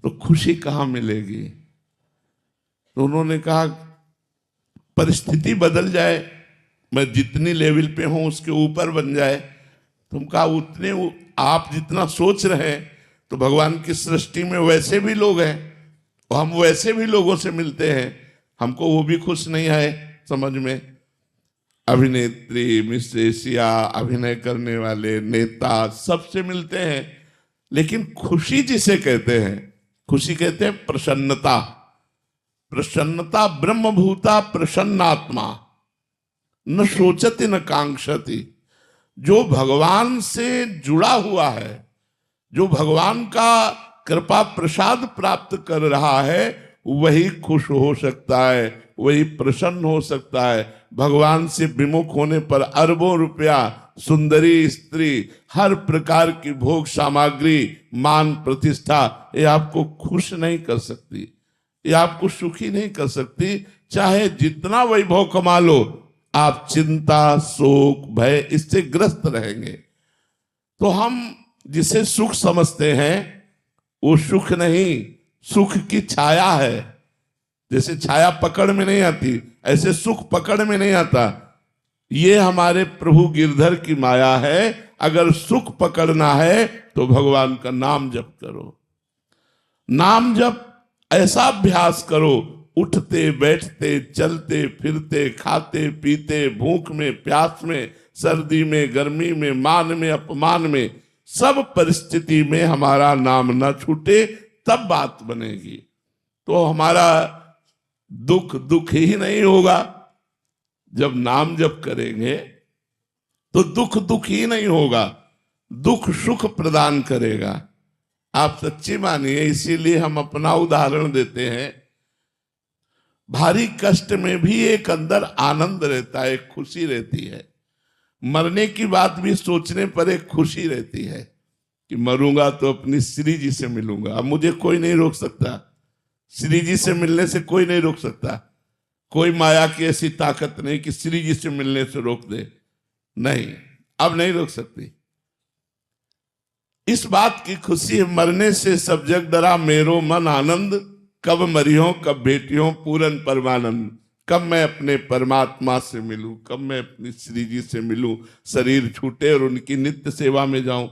तो खुशी कहां मिलेगी? तो उन्होंने कहा परिस्थिति बदल जाए, मैं जितनी लेवल पे हूं उसके ऊपर बन जाए। तुम कहा उतने आप जितना सोच रहे हैं तो भगवान की सृष्टि में वैसे भी लोग हैं, और हम वैसे भी लोगों से मिलते हैं, हमको वो भी खुश नहीं आए समझ में। अभिनेत्री, मिस एशिया, अभिनय करने वाले नेता, सबसे मिलते हैं, लेकिन खुशी जिसे कहते हैं, खुशी कहते हैं प्रसन्नता। प्रसन्नता ब्रह्मभूता प्रसन्नात्मा, न सोचति न कांक्षति। जो भगवान से जुड़ा हुआ है, जो भगवान का कृपा प्रसाद प्राप्त कर रहा है, वही खुश हो सकता है, वही प्रसन्न हो सकता है। भगवान से विमुख होने पर अरबों रुपया, सुंदरी स्त्री, हर प्रकार की भोग सामग्री, मान प्रतिष्ठा, ये आपको खुश नहीं कर सकती, ये आपको सुखी नहीं कर सकती। चाहे जितना वैभव कमा लो, आप चिंता, शोक, भय, इससे ग्रस्त रहेंगे। तो हम जिसे सुख समझते हैं वो सुख नहीं, सुख की छाया है। जैसे छाया पकड़ में नहीं आती, ऐसे सुख पकड़ में नहीं आता। ये हमारे प्रभु गिरधर की माया है। अगर सुख पकड़ना है तो भगवान का नाम जप करो। नाम जप ऐसा अभ्यास करो, उठते बैठते चलते फिरते खाते पीते, भूख में प्यास में, सर्दी में गर्मी में, मान में अपमान में, सब परिस्थिति में हमारा नाम न छूटे, तब बात बनेगी। तो हमारा दुख दुख ही नहीं होगा। जब नाम जप करेंगे तो दुख दुख ही नहीं होगा, दुख सुख प्रदान करेगा। आप सच्ची मानिए, इसीलिए हम अपना उदाहरण देते हैं। भारी कष्ट में भी एक अंदर आनंद रहता है, एक खुशी रहती है। मरने की बात भी सोचने पर एक खुशी रहती है कि मरूंगा तो अपनी श्री जी से मिलूंगा। अब मुझे कोई नहीं रोक सकता, श्री जी से मिलने से कोई नहीं रोक सकता। कोई माया की ऐसी ताकत नहीं कि श्री जी से मिलने से रोक दे, नहीं, अब नहीं रोक सकती। इस बात की खुशी है, मरने से सब जग डरा मेरो मन आनंद, कब मरियो कब भेटियो पूरन परमानंद। कब मैं अपने परमात्मा से मिलूं, कब मैं अपनी श्री जी से मिलूं, शरीर छूटे और उनकी नित्य सेवा में जाऊं।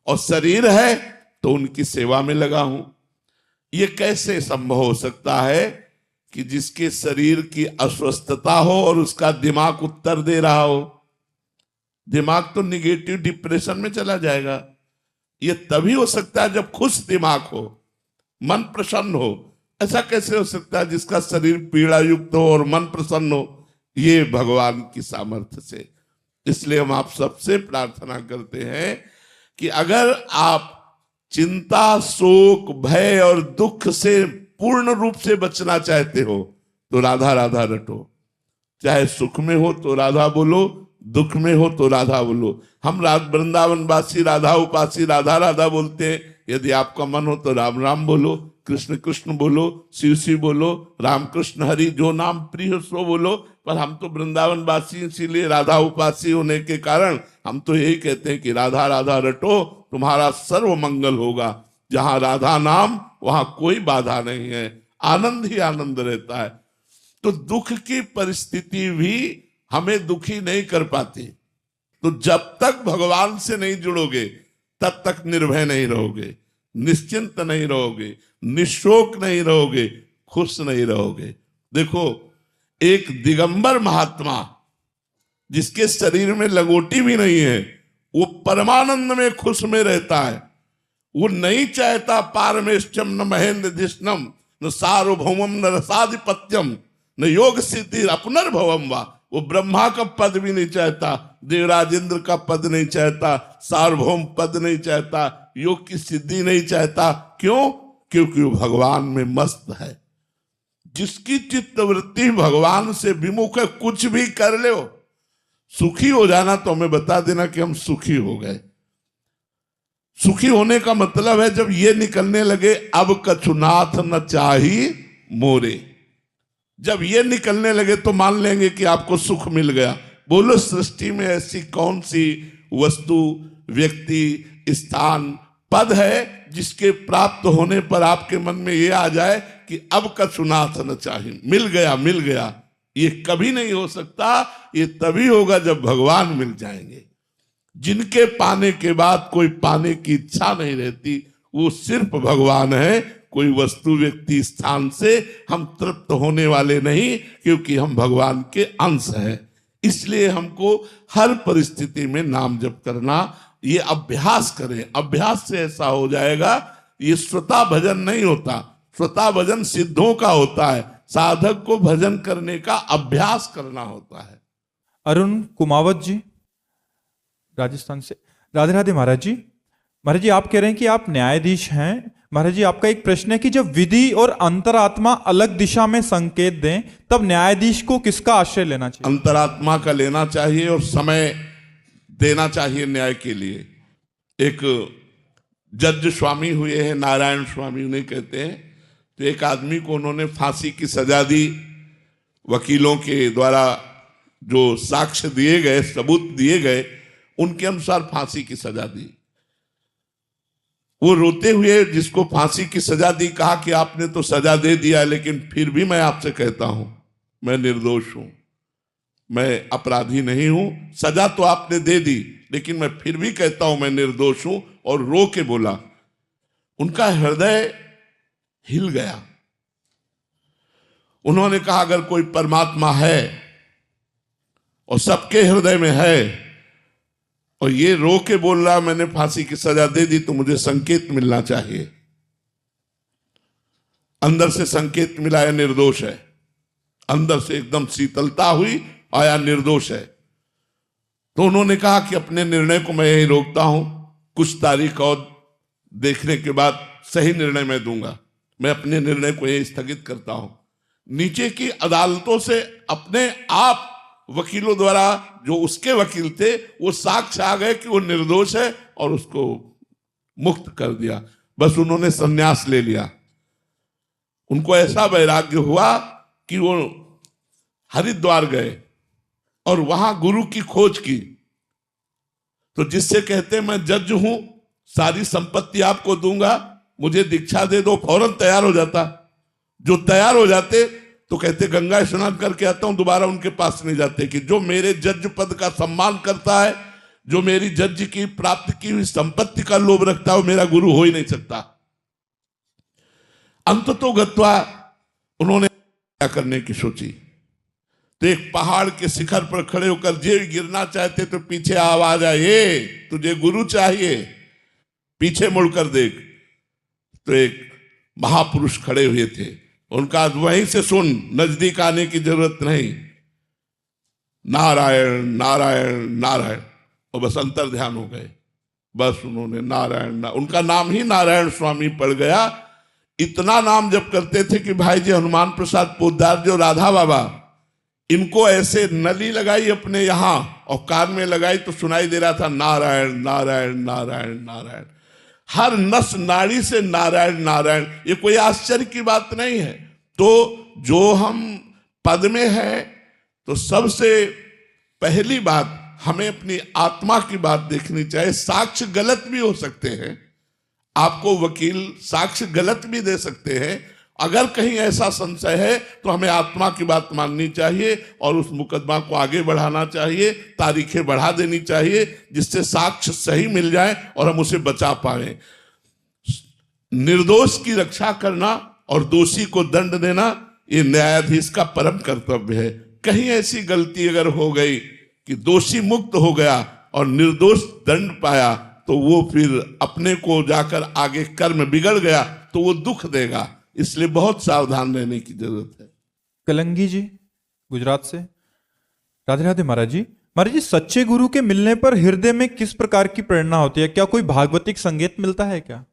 और शरीर है तो उनकी सेवा में लगा हूं। ये कैसे संभव हो सकता है कि जिसके शरीर की अस्वस्थता हो और उसका दिमाग उत्तर दे रहा हो? दिमाग तो निगेटिव डिप्रेशन में चला जाएगा। ये तभी हो सकता है जब खुश दिमाग हो, मन प्रसन्न हो। ऐसा कैसे हो सकता है जिसका शरीर पीड़ा युक्त हो और मन प्रसन्न हो? ये भगवान की सामर्थ्य से। इसलिए हम आप सबसे प्रार्थना करते हैं कि अगर आप चिंता, शोक, भय और दुख से पूर्ण रूप से बचना चाहते हो तो राधा राधा रटो। चाहे सुख में हो तो राधा बोलो, दुख में हो तो राधा बोलो। हम वृंदावन वासी राधा उपासी राधा राधा बोलते हैं। यदि आपका मन हो तो राम राम बोलो, कृष्ण कृष्ण बोलो, शिव शिव बोलो, राम कृष्ण हरि, जो नाम प्रिय हो सो बोलो। पर हम तो वृंदावन वासी, इसीलिए राधा उपासी होने के कारण हम तो यही कहते हैं कि राधा राधा रटो, तुम्हारा सर्व मंगल होगा। जहां राधा नाम वहां कोई बाधा नहीं है, आनंद ही आनंद रहता है। तो दुख की परिस्थिति भी हमें दुखी नहीं कर पाती। तो जब तक भगवान से नहीं जुड़ोगे तब तक निर्भय नहीं रहोगे, निश्चिंत नहीं रहोगे, निशोक नहीं रहोगे, खुश नहीं रहोगे। देखो, एक दिगंबर महात्मा जिसके शरीर में लंगोटी भी नहीं है, वो परमानंद में खुश में रहता है। वो नहीं चाहता पारमेष्टम न महेंद्र धिष्णम न सार्वभौमम न रसाधिपत्यम न योग सिद्धि अपनर्भवम वा। वो ब्रह्मा का पद भी नहीं चाहता, देवराजेंद्र का पद नहीं चाहता, सार्वभौम पद नहीं चाहता, योग की सिद्धि नहीं चाहता। क्यों? क्योंकि वो भगवान में मस्त है। जिसकी चित्तवृत्ति भगवान से विमुख है, कुछ भी कर ले, सुखी हो जाना तो हमें बता देना कि हम सुखी हो गए। सुखी होने का मतलब है जब ये निकलने लगे, अब कछुनाथ न चाही मोरे। जब ये निकलने लगे तो मान लेंगे कि आपको सुख मिल गया। बोलो, सृष्टि में ऐसी कौन सी वस्तु, व्यक्ति, स्थान, पद है जिसके प्राप्त होने पर आपके मन में ये आ जाए कि अब कछुनाथ न चाही, मिल गया मिल गया? ये कभी नहीं हो सकता। ये तभी होगा जब भगवान मिल जाएंगे। जिनके पाने के बाद कोई पाने की इच्छा नहीं रहती, वो सिर्फ भगवान है। कोई वस्तु, व्यक्ति, स्थान से हम तृप्त होने वाले नहीं, क्योंकि हम भगवान के अंश हैं। इसलिए हमको हर परिस्थिति में नाम जप करना, ये अभ्यास करें। अभ्यास से ऐसा हो जाएगा। ये स्वतः भजन नहीं होता, स्वतः भजन सिद्धों का होता है। साधक को भजन करने का अभ्यास करना होता है। अरुण कुमावत जी राजस्थान से। राधे राधे महाराज जी। महाराज जी, आप कह रहे हैं कि आप न्यायाधीश हैं। महाराज जी, आपका एक प्रश्न है कि जब विधि और अंतरात्मा अलग दिशा में संकेत दें, तब न्यायाधीश को किसका आश्रय लेना चाहिए? अंतरात्मा का लेना चाहिए और समय देना चाहिए न्याय के लिए। एक जज स्वामी हुए हैं, नारायण स्वामी उन्हें कहते हैं। तो एक आदमी को उन्होंने फांसी की सजा दी। वकीलों के द्वारा जो साक्ष्य दिए गए, सबूत दिए गए, उनके अनुसार फांसी की सजा दी। वो रोते हुए जिसको फांसी की सजा दी कहा कि आपने तो सजा दे दिया, लेकिन फिर भी मैं आपसे कहता हूं मैं निर्दोष हूं। मैं अपराधी नहीं हूं, सजा तो आपने दे दी, लेकिन मैं फिर भी कहता हूं मैं निर्दोष हूं। और रो के बोला। उनका हृदय हिल गया। उन्होंने कहा अगर कोई परमात्मा है और सबके हृदय में है और ये रो के बोल रहा मैंने फांसी की सजा दे दी, तो मुझे संकेत मिलना चाहिए। अंदर से संकेत मिला है निर्दोष है, अंदर से एकदम शीतलता हुई, आया निर्दोष है। तो उन्होंने कहा कि अपने निर्णय को मैं यही रोकता हूं, कुछ तारीख और देखने के बाद सही निर्णय मैं दूंगा, मैं अपने निर्णय को यही स्थगित करता हूं। नीचे की अदालतों से अपने आप वकीलों द्वारा, जो उसके वकील थे, वो साक्ष्य आ गए कि वो निर्दोष है और उसको मुक्त कर दिया। बस उन्होंने संन्यास ले लिया। उनको ऐसा वैराग्य हुआ कि वो हरिद्वार गए और वहां गुरु की खोज की। तो जिससे कहते हैं मैं जज हूं, सारी संपत्ति आपको दूंगा, मुझे दीक्षा दे दो, फौरन तैयार हो जाता। जो तैयार हो जाते तो कहते गंगा स्नान करके आता हूं, दोबारा उनके पास नहीं जाते। कि जो मेरे जज पद का सम्मान करता है, जो मेरी जज की प्राप्त की हुई संपत्ति का लोभ रखता है, वो मेरा गुरु हो ही नहीं सकता। अंततो गत्वा उन्होंने क्या करने की सोची। तो एक पहाड़ के शिखर पर खड़े होकर जे गिरना चाहते तो पीछे आवाज आई, ये तुझे गुरु चाहिए, पीछे मुड़कर देख। तो एक महापुरुष खड़े हुए थे, उनका वहीं से सुन, नजदीक आने की जरूरत नहीं। नारायण नारायण नारायण, और बस अंतर ध्यान हो गए। बस उन्होंने नारायण उनका नाम ही नारायण स्वामी पड़ गया। इतना नाम जब करते थे कि भाई जी हनुमान प्रसाद पोद्दार जो राधा बाबा, इनको ऐसे नली लगाई अपने यहां और कान में लगाई तो सुनाई दे रहा था नारायण नारायण नारायण नारायण। हर नस नाड़ी से नारायण नारायण। ये कोई आश्चर्य की बात नहीं है। तो जो हम पद में है, तो सबसे पहली बात हमें अपनी आत्मा की बात देखनी चाहिए। साक्ष्य गलत भी हो सकते हैं, आपको वकील साक्ष्य गलत भी दे सकते हैं। अगर कहीं ऐसा संशय है तो हमें आत्मा की बात माननी चाहिए और उस मुकदमा को आगे बढ़ाना चाहिए, तारीखें बढ़ा देनी चाहिए, जिससे साक्ष्य सही मिल जाए और हम उसे बचा पाए। निर्दोष की रक्षा करना और दोषी को दंड देना, ये न्यायाधीश का परम कर्तव्य है। कहीं ऐसी गलती अगर हो गई कि दोषी मुक्त हो गया और निर्दोष दंड पाया, तो वो फिर अपने को जाकर आगे कर्म बिगड़ गया तो वो दुख देगा। इसलिए बहुत सावधान रहने की जरूरत है। कलंगी जी गुजरात से। राधे राधे महाराज जी। महाराज जी, सच्चे गुरु के मिलने पर हृदय में किस प्रकार की प्रेरणा होती है? क्या कोई भागवतिक संगीत मिलता है क्या?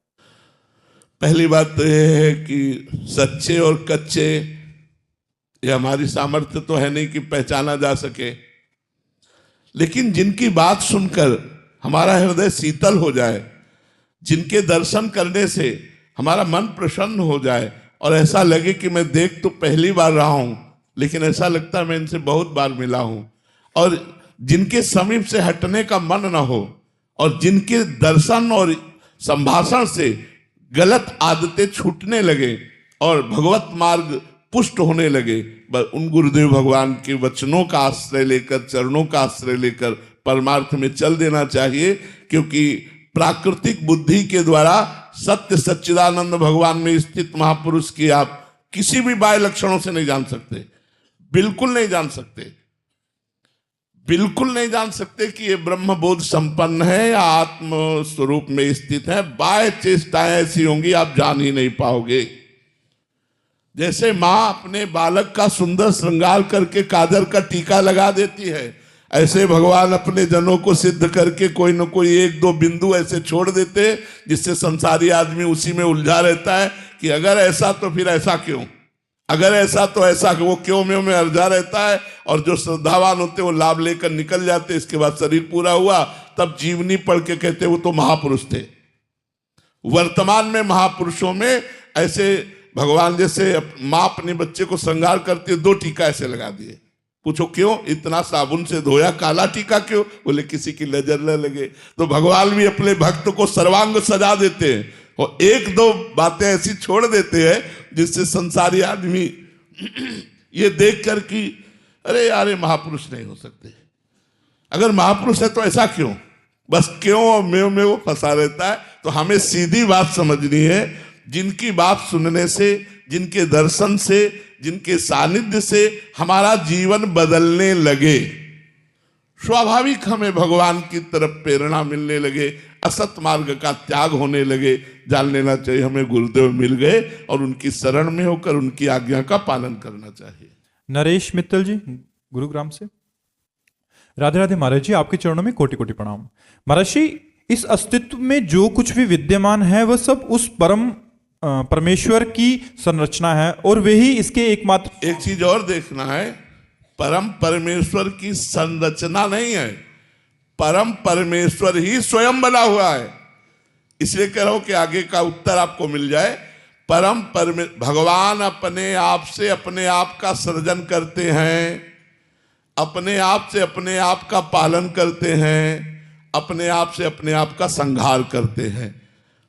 पहली बात तो यह है कि सच्चे और कच्चे, ये हमारी सामर्थ्य तो है नहीं कि पहचाना जा सके, लेकिन जिनकी बात सुनकर हमारा हृदय शीतल हो जाए, जिनके दर्शन करने से हमारा मन प्रसन्न हो जाए और ऐसा लगे कि मैं देख तो पहली बार रहा हूं, लेकिन ऐसा लगता है मैं इनसे बहुत बार मिला हूं, और जिनके समीप से हटने का मन ना हो, और जिनके दर्शन और संभाषण से गलत आदतें छूटने लगे और भगवत मार्ग पुष्ट होने लगे, बस उन गुरुदेव भगवान के वचनों का आश्रय लेकर, चरणों का आश्रय लेकर परमार्थ में चल देना चाहिए। क्योंकि प्राकृतिक बुद्धि के द्वारा सत्य सच्चिदानंद भगवान में स्थित महापुरुष की आप किसी भी बाह्य लक्षणों से नहीं जान सकते, बिल्कुल नहीं जान सकते, बिल्कुल नहीं जान सकते कि ये ब्रह्म बोध संपन्न है या आत्म स्वरूप में स्थित है। बाह्य चेष्टाएं ऐसी होंगी आप जान ही नहीं पाओगे। जैसे माँ अपने बालक का सुंदर श्रृंगार करके काजर का टीका लगा देती है, ऐसे भगवान अपने जनों को सिद्ध करके कोई न कोई एक दो बिंदु ऐसे छोड़ देते, जिससे संसारी आदमी उसी में उलझा रहता है कि अगर ऐसा तो फिर ऐसा क्यों, अगर ऐसा तो ऐसा क्यों। वो क्यों में उलझा रहता है, और जो श्रद्धावान होते वो लाभ लेकर निकल जाते। इसके बाद शरीर पूरा हुआ, तब जीवनी पढ़ के कहते वो तो महापुरुष थे। वर्तमान में महापुरुषों में ऐसे भगवान जैसे माँ अपने बच्चे को श्रृंगार करती है, 2 टीका ऐसे लगा दिए। पूछो क्यों? इतना साबुन से धोया, काला टीका क्यों? बोले किसी की नजर न लगे। तो भगवान भी अपने भक्त को सर्वांग सजा देते हैं और 1-2 बातें ऐसी छोड़ देते हैं जिससे संसारी आदमी ये देख कर कि अरे यार ये महापुरुष नहीं हो सकते। अगर महापुरुष है तो ऐसा क्यों? बस क्यों और में वो फंसा रहता है। तो हमें सीधी बात समझनी है, जिनकी बात सुनने से, जिनके दर्शन से, जिनके सानिध्य से हमारा जीवन बदलने लगे, स्वाभाविक हमें भगवान की तरफ प्रेरणा मिलने लगे, असत मार्ग का त्याग होने लगे। जान लेना चाहिए हमें गुरुदेव मिल गए और उनकी शरण में होकर उनकी आज्ञा का पालन करना चाहिए। नरेश मित्तल जी गुरुग्राम से। राधे राधे महाराज जी, आपके चरणों में कोटि कोटि प्रणाम। महाराज जी, इस अस्तित्व में जो कुछ भी विद्यमान है वह सब उस परमेश्वर की संरचना है और वे ही इसके एकमात्र। एक चीज और देखना है, परम परमेश्वर की संरचना नहीं है, परम परमेश्वर ही स्वयं बना हुआ है। इसलिए कह रहा हूं कि आगे का उत्तर आपको मिल जाए। भगवान अपने आप से अपने आप का सृजन करते हैं, अपने आप से अपने आप का पालन करते हैं, अपने आप से अपने आप का संहार करते हैं।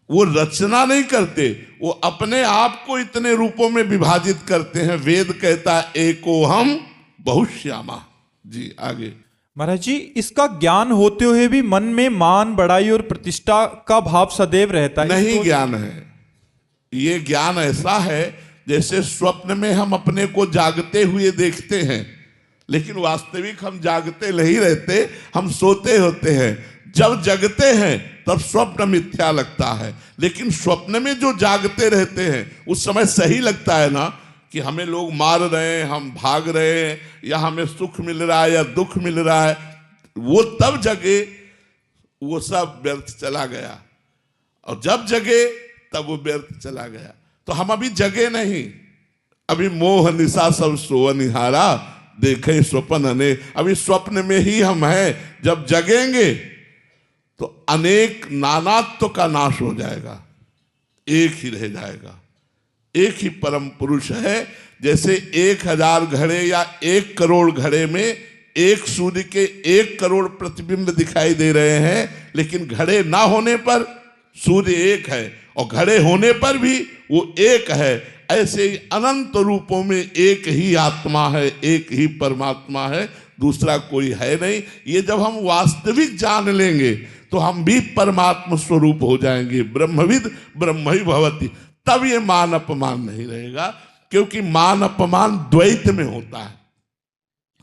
वो रचना नहीं करते, वो अपने आप को इतने रूपों में विभाजित करते हैं। वेद कहता है एकोहम बहुश्यामा। जी आगे। महाराज जी, इसका ज्ञान होते हुए भी मन में मान, बड़ाई और प्रतिष्ठा का भाव सदैव रहता है। नहीं ज्ञान है, ये ज्ञान ऐसा है जैसे स्वप्न में हम अपने को जागते हुए देखते हैं, लेकिन वास्तविक हम जागते नहीं रहते, हम सोते होते हैं। जब जगते हैं तब स्वप्न मिथ्या लगता है, लेकिन स्वप्न में जो जागते रहते हैं उस समय सही लगता है ना, कि हमें लोग मार रहे हैं, हम भाग रहे हैं, या हमें सुख मिल रहा है या दुख मिल रहा है। वो तब जगे, वो सब व्यर्थ चला गया, और जब जगे तब वो व्यर्थ चला गया। तो हम अभी जगे नहीं, अभी मोह निशा सब सोवनिहारा देखे स्वप्न अनेक, अभी स्वप्न में ही हम हैं। जब जगेंगे तो अनेक नानात्व का नाश हो जाएगा, एक ही रह जाएगा। एक ही परम पुरुष है। जैसे 1000 घड़े या 1 करोड़ घड़े में एक सूर्य के 1 करोड़ प्रतिबिंब दिखाई दे रहे हैं, लेकिन घड़े ना होने पर सूर्य एक है और घड़े होने पर भी वो एक है। ऐसे ही अनंत रूपों में एक ही आत्मा है, एक ही परमात्मा है, दूसरा कोई है नहीं। ये जब हम वास्तविक जान लेंगे तो हम भी परमात्मा स्वरूप हो जाएंगे। ब्रह्मविद ब्रह्म ही भवति। तब ये मान अपमान नहीं रहेगा, क्योंकि मान अपमान द्वैत में होता है।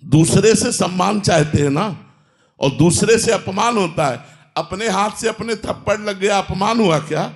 दूसरे से सम्मान चाहते हैं ना, और दूसरे से अपमान होता है। अपने हाथ से अपने थप्पड़ लग गया, अपमान हुआ क्या?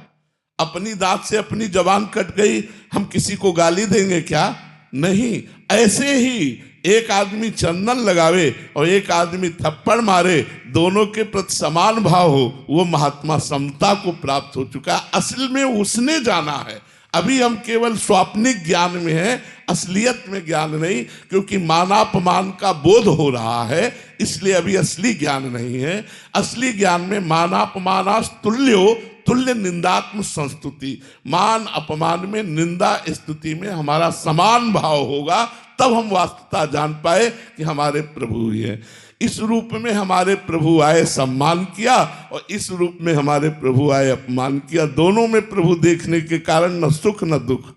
अपनी दांत से अपनी जबान कट गई, हम किसी को गाली देंगे क्या? नहीं। ऐसे ही एक आदमी चंदन लगावे और एक आदमी थप्पड़ मारे, दोनों के प्रति समान भाव हो, वो महात्मा समता को प्राप्त हो चुका। असल में उसने जाना है। अभी हम केवल स्वाप्निक ज्ञान में हैं, असलियत में ज्ञान नहीं, क्योंकि मानापमान का बोध हो रहा है, इसलिए अभी असली ज्ञान नहीं है। असली ज्ञान में मानापमानास तुल्यो तुल्य निंदात्म संस्तुति, मान अपमान में, निंदा स्तुति में हमारा समान भाव होगा, तब हम वास्तवता जान पाए कि हमारे प्रभु ही है। इस रूप में हमारे प्रभु आए, सम्मान किया, और इस रूप में हमारे प्रभु आए, अपमान किया। दोनों में प्रभु देखने के कारण न सुख न दुख।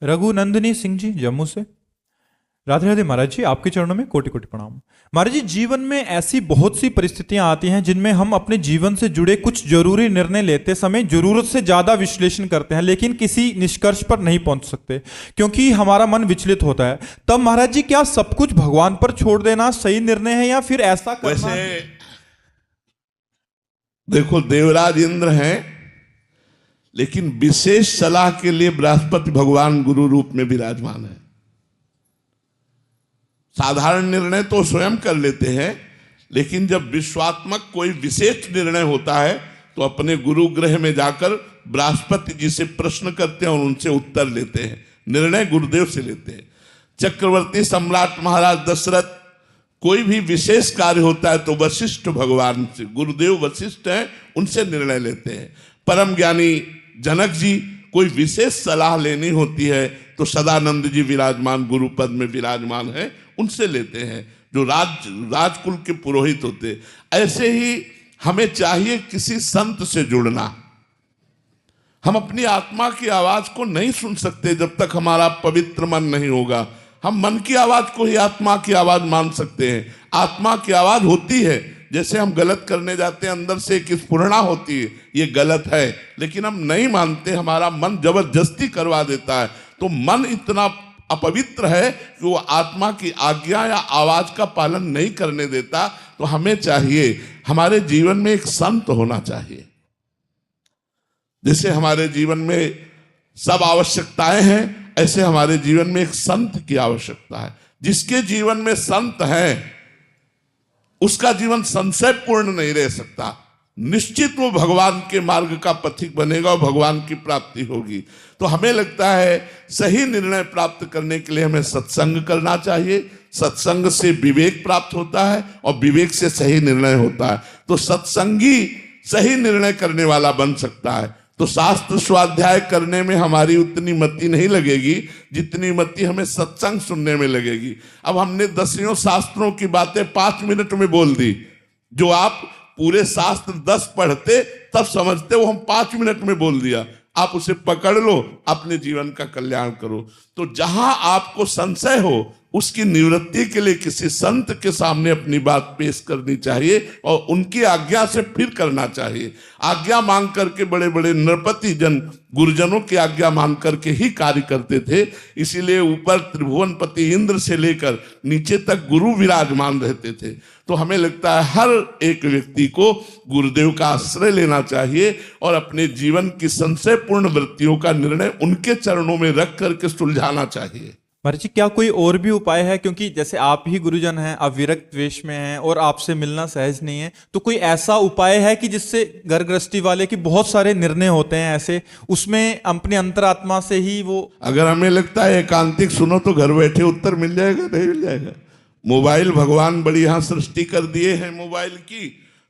रघुनंदनी सिंह जी जम्मू से। राधे राधे महाराज जी, आपके चरणों में कोटि कोटि प्रणाम। महाराज जी, जीवन में ऐसी बहुत सी परिस्थितियां आती हैं जिनमें हम अपने जीवन से जुड़े कुछ जरूरी निर्णय लेते समय जरूरत से ज्यादा विश्लेषण करते हैं, लेकिन किसी निष्कर्ष पर नहीं पहुंच सकते क्योंकि हमारा मन विचलित होता है। तब महाराज जी, क्या सब कुछ भगवान पर छोड़ देना सही निर्णय है, या फिर ऐसा करना? वैसे देखो, देवराज इंद्र हैं, लेकिन विशेष सलाह के लिए बृहस्पति भगवान गुरु रूप में विराजमान है। साधारण निर्णय तो स्वयं कर लेते हैं, लेकिन जब विश्वात्मक कोई विशेष निर्णय होता है तो अपने गुरु ग्रह में जाकर बृहस्पति जी से प्रश्न करते हैं और उनसे उत्तर लेते हैं। निर्णय गुरुदेव से लेते हैं। चक्रवर्ती सम्राट महाराज दशरथ, कोई भी विशेष कार्य होता है तो वशिष्ठ भगवान से, गुरुदेव वशिष्ठ हैं, उनसे निर्णय लेते हैं। परम ज्ञानी जनक जी, कोई विशेष सलाह लेनी होती है तो सदानंद जी विराजमान गुरु पद में विराजमान है, उनसे लेते हैं, जो राजकुल के पुरोहित होते। ऐसे ही हमें चाहिए किसी संत से जुड़ना। हम अपनी आत्मा की आवाज को नहीं सुन सकते जब तक हमारा पवित्र मन नहीं होगा। हम मन की आवाज को ही आत्मा की आवाज मान सकते हैं। आत्मा की आवाज होती है, जैसे हम गलत करने जाते हैं अंदर से एक स्फुरणा होती है, ये गलत है, लेकिन हम नहीं मानते, हमारा मन जबरदस्ती करवा देता है। तो मन इतना अपवित्र है कि वो आत्मा की आज्ञा या आवाज का पालन नहीं करने देता। तो हमें चाहिए, हमारे जीवन में एक संत होना चाहिए। जैसे हमारे जीवन में सब आवश्यकताएं हैं, ऐसे हमारे जीवन में एक संत की आवश्यकता है। जिसके जीवन में संत है उसका जीवन संशय पूर्ण नहीं रह सकता। निश्चित वो भगवान के मार्ग का पथिक बनेगा और भगवान की प्राप्ति होगी। तो हमें लगता है सही निर्णय प्राप्त करने के लिए हमें सत्संग करना चाहिए। सत्संग से विवेक प्राप्त होता है और विवेक से सही निर्णय होता है। तो सत्संगी सही निर्णय करने वाला बन सकता है। तो शास्त्र स्वाध्याय करने में हमारी उतनी मति नहीं लगेगी जितनी मति हमें सत्संग सुनने में लगेगी। अब हमने 10 शास्त्रों की बातें 5 मिनट में बोल दी। जो आप पूरे शास्त्र 10 पढ़ते तब समझते, वो हम 5 मिनट में बोल दिया। आप उसे पकड़ लो, अपने जीवन का कल्याण करो। तो जहां आपको संशय हो उसकी निवृत्ति के लिए किसी संत के सामने अपनी बात पेश करनी चाहिए और उनकी आज्ञा से फिर करना चाहिए। आज्ञा मांग करके बड़े बड़े नृपति जन गुरुजनों की आज्ञा मांग करके ही कार्य करते थे। इसीलिए ऊपर त्रिभुवनपति इंद्र से लेकर नीचे तक गुरु विराजमान रहते थे। तो हमें लगता है हर एक व्यक्ति को गुरुदेव का आश्रय लेना चाहिए और अपने जीवन की संशयपूर्ण वृत्तियों का निर्णय उनके चरणों में रख करके सुलझाना चाहिए। महाराज जी, क्या कोई और भी उपाय है? क्योंकि जैसे आप ही गुरुजन हैं, आप विरक्त वेश में हैं और आपसे मिलना सहज नहीं है, तो कोई ऐसा उपाय है कि जिससे घर गृहस्थी वाले की बहुत सारे निर्णय होते हैं ऐसे, उसमें अपनी अंतरात्मा से ही वो, अगर हमें लगता है एकांतिक सुनो तो घर बैठे उत्तर मिल जाएगा, नहीं मिल जाएगा। मोबाइल भगवान बड़ी यहाँ सृष्टि कर दिए हैं मोबाइल की,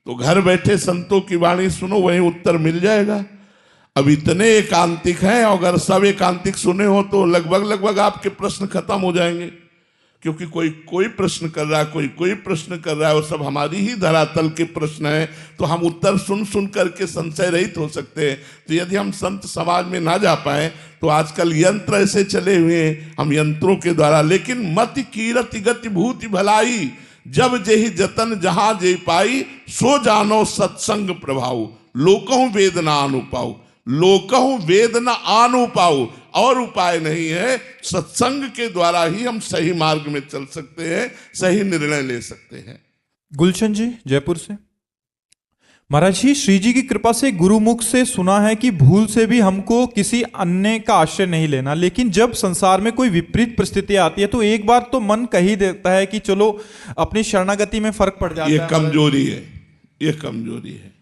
तो घर बैठे संतों की वाणी सुनो, वहीं उत्तर मिल जाएगा। अब इतने एकांतिक हैं, अगर सब एकांतिक सुने हो तो लगभग आपके प्रश्न खत्म हो जाएंगे। क्योंकि कोई प्रश्न कर रहा है, कोई प्रश्न कर रहा है, और सब हमारी ही धरातल के प्रश्न हैं। तो हम उत्तर सुन करके संशय रहित हो सकते हैं। तो यदि हम संत समाज में ना जा पाए तो आजकल यंत्र ऐसे चले हुए हैं, हम यंत्रों के द्वारा, लेकिन मति कीरति गति भूति भलाई, जब जेहि जतन जहां जे पाई, सो जानो सत्संग प्रभाव, लोकहु वेद न अनुपाऊ, लोकहु वेद न अनुपाऊ। और उपाय नहीं है, सत्संग के द्वारा ही हम सही मार्ग में चल सकते हैं, सही निर्णय ले सकते हैं। गुलशन जी जयपुर से। महाराज जी, श्री जी की कृपा से गुरुमुख से सुना है कि भूल से भी हमको किसी अन्य का आश्रय नहीं लेना, लेकिन जब संसार में कोई विपरीत परिस्थिति आती है तो एक बार तो मन कह ही देता है कि चलो अपनी शरणागति में फर्क पड़ जाता है। ये कमजोरी है, ये कमजोरी है,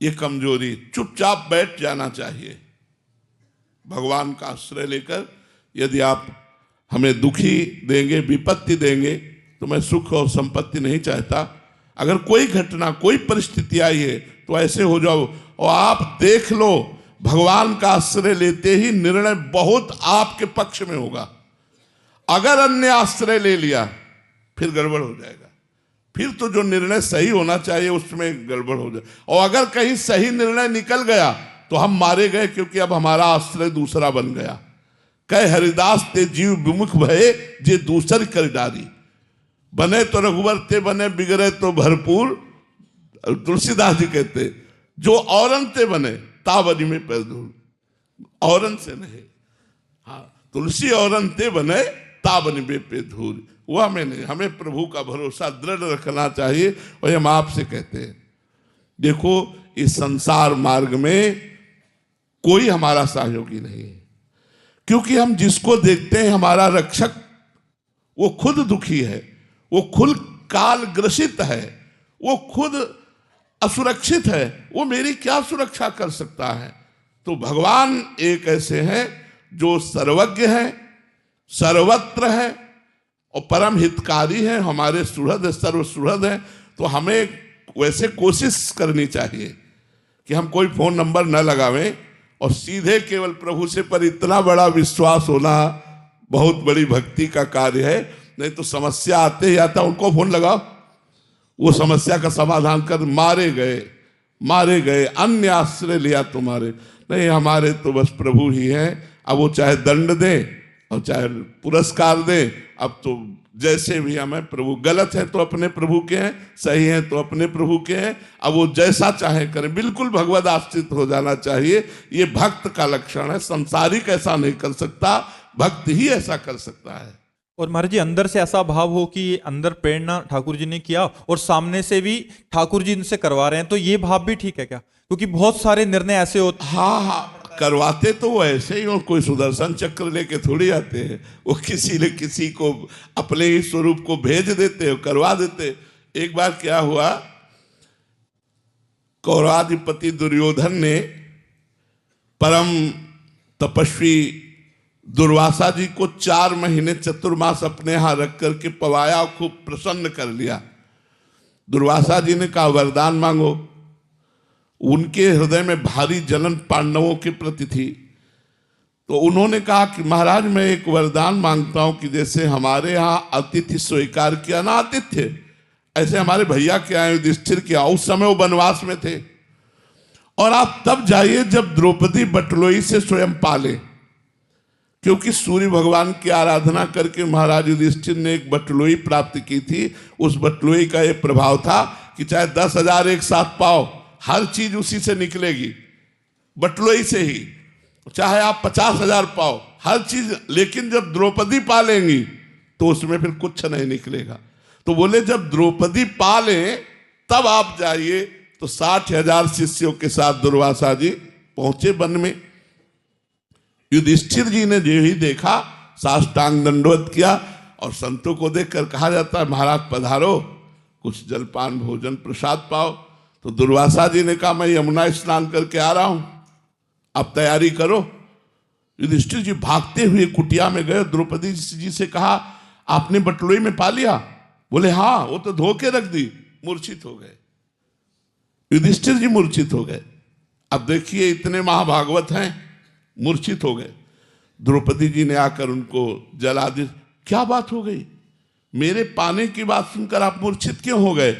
ये कमजोरी। चुपचाप बैठ जाना चाहिए भगवान का आश्रय लेकर। यदि आप हमें दुखी देंगे, विपत्ति देंगे, तो मैं सुख और संपत्ति नहीं चाहता। अगर कोई घटना, कोई परिस्थिति आई है तो ऐसे हो जाओ और आप देख लो भगवान का आश्रय लेते ही निर्णय बहुत आपके पक्ष में होगा। अगर अन्य आश्रय ले लिया फिर गड़बड़ हो जाएगा, फिर तो जो निर्णय सही होना चाहिए उसमें गड़बड़ हो जाए। और अगर कहीं सही निर्णय निकल गया तो हम मारे गए, क्योंकि अब हमारा आश्रय दूसरा बन गया। कह हरिदास ते जीव विमुख भये, जे दूसर कर डारी, बने तो रघुवर ते बने, बिगड़े तो भरपूर। तुलसीदास जी कहते जो औरन ते बने तावरी में पैर धूल, औरन से नहीं, हाँ तुलसी औरन ते बने तावनी में पे धूल, वो हमें नहीं। हमें प्रभु का भरोसा दृढ़ रखना चाहिए। और हम आपसे कहते हैं, देखो इस संसार मार्ग में कोई हमारा सहयोगी नहीं है, क्योंकि हम जिसको देखते हैं हमारा रक्षक, वो खुद दुखी है, वो खुद काल ग्रसित है, वो खुद असुरक्षित है, वो मेरी क्या सुरक्षा कर सकता है। तो भगवान एक ऐसे हैं जो सर्वज्ञ है, सर्वत्र है और परम हितकारी है, हमारे सुहृद, सर्व सुहृद है। तो हमें वैसे कोशिश करनी चाहिए कि हम कोई फोन नंबर न लगावें और सीधे केवल प्रभु से, पर इतना बड़ा विश्वास होना बहुत बड़ी भक्ति का कार्य है। नहीं तो समस्या आते ही आता, उनको फोन लगाओ, वो समस्या का समाधान कर, मारे गए अन्य आश्रय लिया तुम्हारे। नहीं, हमारे तो बस प्रभु ही हैं। अब वो चाहे दंड दें, और चाहे पुरस्कार दें, अब तो जैसे भी हमें प्रभु, गलत है तो अपने प्रभु के हैं, सही है तो अपने प्रभु के हैं, अब वो जैसा चाहे करें, बिल्कुल भगवद आश्रित हो जाना चाहिए। ये भक्त का लक्षण है, संसारिक ऐसा नहीं कर सकता, भक्त ही ऐसा कर सकता है। और महाराज जी अंदर से ऐसा भाव हो कि अंदर प्रेरणा ठाकुर जी ने किया और सामने से भी ठाकुर जी इनसे करवा रहे हैं, तो ये भाव भी ठीक है क्या? क्योंकि बहुत सारे निर्णय ऐसे होते। हाँ, करवाते तो वो ऐसे ही, और कोई सुदर्शन चक्र लेके थोड़ी आते हैं, वो किसी न किसी को अपने ही स्वरूप को भेज देते, करवा देते। एक बार क्या हुआ, कौरवाधिपति दुर्योधन ने परम तपस्वी दुर्वासा जी को 4 महीने चतुर्मास अपने यहां रख करके पवाया और खूब प्रसन्न कर लिया। दुर्वासा जी ने कहा वरदान मांगो। उनके हृदय में भारी जलन पांडवों के प्रति थी, तो उन्होंने कहा कि महाराज मैं एक वरदान मांगता हूं कि जैसे हमारे यहाँ अतिथि स्वीकार किया ना आतिथ्य, ऐसे हमारे भैया के आए युधिष्ठिर के, उस समय वो वनवास में थे, और आप तब जाइए जब द्रौपदी बटलोई से स्वयं पाले, क्योंकि सूर्य भगवान की आराधना करके महाराज युधिष्ठिर ने एक बटलोई प्राप्त की थी। उस बटलोई का ये प्रभाव था कि चाहे 10,000 एक साथ पाओ, हर चीज उसी से निकलेगी, बटलोई से ही, चाहे आप 50,000 पाओ, हर चीज, लेकिन जब द्रौपदी पालेंगी तो उसमें फिर कुछ नहीं निकलेगा। तो बोले जब द्रौपदी पाले तब आप जाइए। तो 60,000 शिष्यों के साथ दुर्वासा जी पहुंचे वन में। युधिष्ठिर जी ने जो ही देखा साष्टांग दंडवत किया, और संतों को देखकर कहा जाता है महाराज पधारो, कुछ जलपान भोजन प्रसाद पाओ। तो दुर्वासा जी ने कहा मैं यमुना स्नान करके आ रहा हूं, आप तैयारी करो। युधिष्ठिर जी भागते हुए कुटिया में गए, द्रौपदी जी से कहा आपने बटलोई में पा लिया? बोले हाँ, वो तो धो के रख दी। मूर्छित हो गए, युधिष्ठिर जी मूर्छित हो गए। अब देखिए इतने महाभागवत हैं, मूर्छित हो गए। द्रौपदी जी ने आकर उनको जला दी। क्या बात हो गई, मेरे पाने की बात सुनकर आप मूर्छित क्यों हो गए?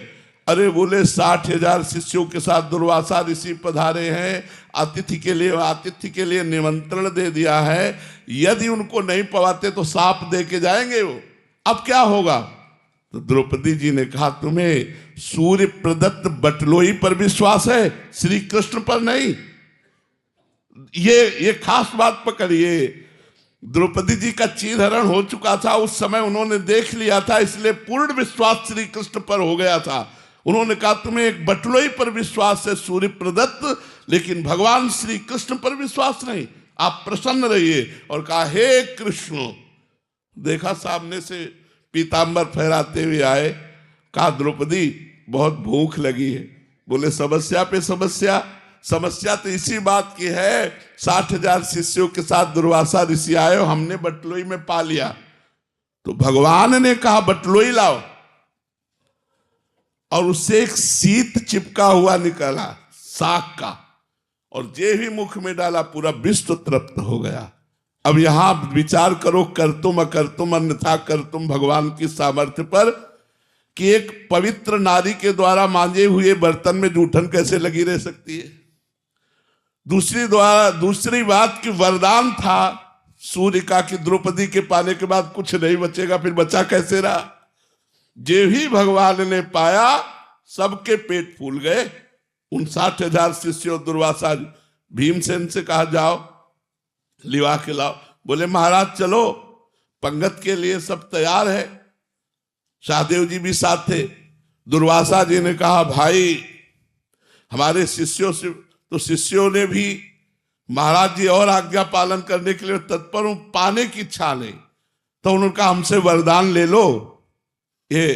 अरे बोले 60,000 शिष्यों के साथ दुर्वासा ऋषि पधारे हैं, आतिथ्य के लिए निमंत्रण दे दिया है, यदि उनको नहीं पवाते तो साप दे के जाएंगे वो, अब क्या होगा? तो द्रौपदी जी ने कहा तुम्हें सूर्य प्रदत्त बटलोई पर विश्वास है, श्री कृष्ण पर नहीं। ये खास बात पकड़िए। द्रौपदी जी का चीरहरण हो चुका था, उस समय उन्होंने देख लिया था, इसलिए पूर्ण विश्वास श्री कृष्ण पर हो गया था। उन्होंने कहा तुम्हें एक बटलोई पर विश्वास है सूर्य प्रदत्त, लेकिन भगवान श्री कृष्ण पर विश्वास नहीं, आप प्रसन्न रहिए। और कहा हे कृष्ण। देखा सामने से पीतांबर फहराते हुए आए। कहा द्रौपदी बहुत भूख लगी है। बोले समस्या पे समस्या, समस्या तो इसी बात की है 60,000 शिष्यों के साथ दुर्वासा ऋषि आए, हमने बटलोई में पा लिया। तो भगवान ने कहा बटलोई लाओ, और उससे एक शीत चिपका हुआ निकला साग का, और जे ही मुख में डाला पूरा विश्व तृप्त हो गया। अब यहां विचार करो करतुम अकर्तुम अन्यथा करतुम भगवान की सामर्थ्य पर, कि एक पवित्र नारी के द्वारा मांजे हुए बर्तन में जूठन कैसे लगी रह सकती है। दूसरी बात की वरदान था सूर्य का कि द्रौपदी के पाने के बाद कुछ नहीं बचेगा, फिर बचा कैसे रहा? जे ही भगवान ने पाया सबके पेट फूल गए। 59,000 शिष्यों दुर्वासा भीमसेन से कहा जाओ लिवा के लाओ। बोले महाराज चलो, पंगत के लिए सब तैयार है। शाहदेव जी भी साथ थे। दुर्वासा जी ने कहा भाई हमारे शिष्यों से, तो शिष्यों ने भी महाराज जी और आज्ञा पालन करने के लिए तत्पर हूं, पाने की इच्छा नहीं। तो उन्होंने कहा हमसे वरदान ले लो। ये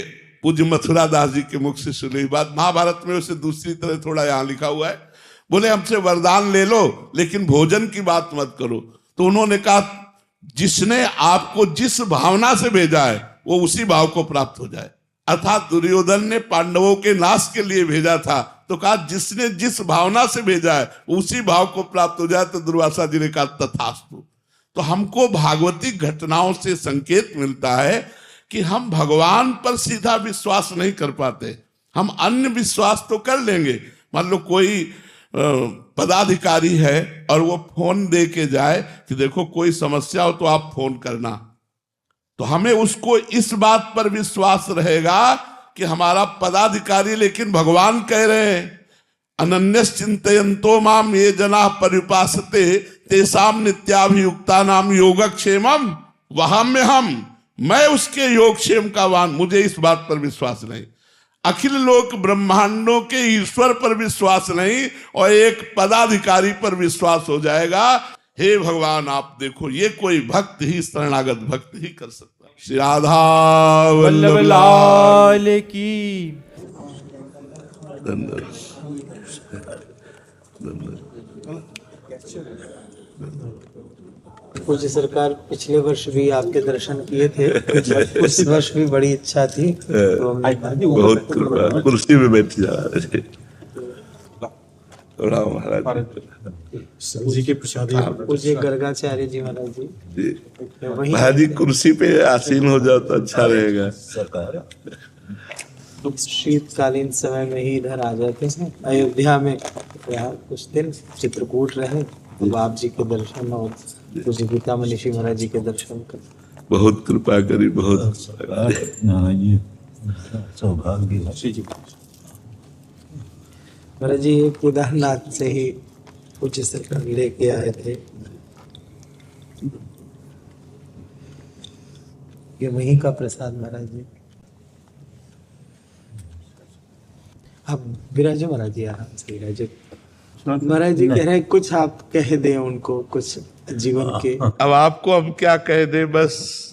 पूज्य मथुरा दास जी के मुख से सुनी बात, महाभारत में उसे दूसरी तरह थोड़ा यहां लिखा हुआ है। बोले हमसे वरदान ले लो लेकिन भोजन की बात मत करो। तो उन्होंने कहा जिसने आपको जिस भावना से भेजा है वो उसी भाव को प्राप्त हो जाए। अर्थात दुर्योधन ने पांडवों के नाश के लिए भेजा था, तो कहा जिसने जिस भावना से भेजा है उसी भाव को प्राप्त हो जाए। तो दुर्वासा जी ने कहा तथास्तु। तो हमको भागवती घटनाओं से संकेत मिलता है कि हम भगवान पर सीधा विश्वास नहीं कर पाते, हम अन्य विश्वास तो कर लेंगे। मान लो कोई पदाधिकारी है और वो फोन दे के जाए कि देखो कोई समस्या हो तो आप फोन करना, तो हमें उसको इस बात पर विश्वास रहेगा कि हमारा पदाधिकारी, लेकिन भगवान कह रहे हैं अनन्यश्चिन्तयन्तो माम ये जना पर्युपासते तेषाम नित्याभियुक्ता नाम योगक्षेमम वहाम्यहम, मैं उसके योगक्षेम का वान, मुझे इस बात पर विश्वास नहीं, अखिल लोक ब्रह्मांडों के ईश्वर पर विश्वास नहीं और एक पदाधिकारी पर विश्वास हो जाएगा। हे भगवान आप देखो, ये कोई भक्त ही, शरणागत भक्त ही कर सकता है। श्री राधा वल्लभ लाल की। पूज्य सरकार, पिछले वर्ष भी आपके दर्शन किए थे, उस वर्ष भी बड़ी इच्छा थी तो बहुत कृपा, कुर्सी में बैठ जा रहे महाराज जी के प्रसाद, पूज्य गर्गाचार्य जी महाराज जी, महाराज जी कुर्सी पे आसीन हो जाओ तो अच्छा रहेगा। शीतकालीन समय में ही इधर आ जाते हैं अयोध्या में, यहाँ कुछ दिन चित्रकूट रहे, बाप जी के दर्शन और पूज्य गीता मनीषी महाराज जी के दर्शन कर बहुत कृपा करी, बहुत सौभाग्य। महाराज जी केदारनाथ से ही पूज्य सरकार लेके आए थे, ये वहीं का प्रसाद महाराज जी। आप विराजो महाराज जी, आराम से विराजो। महाराज जी कह रहे हैं कुछ आप कह दें उनको, कुछ जीवन के। अब आपको अब क्या कह दे, बस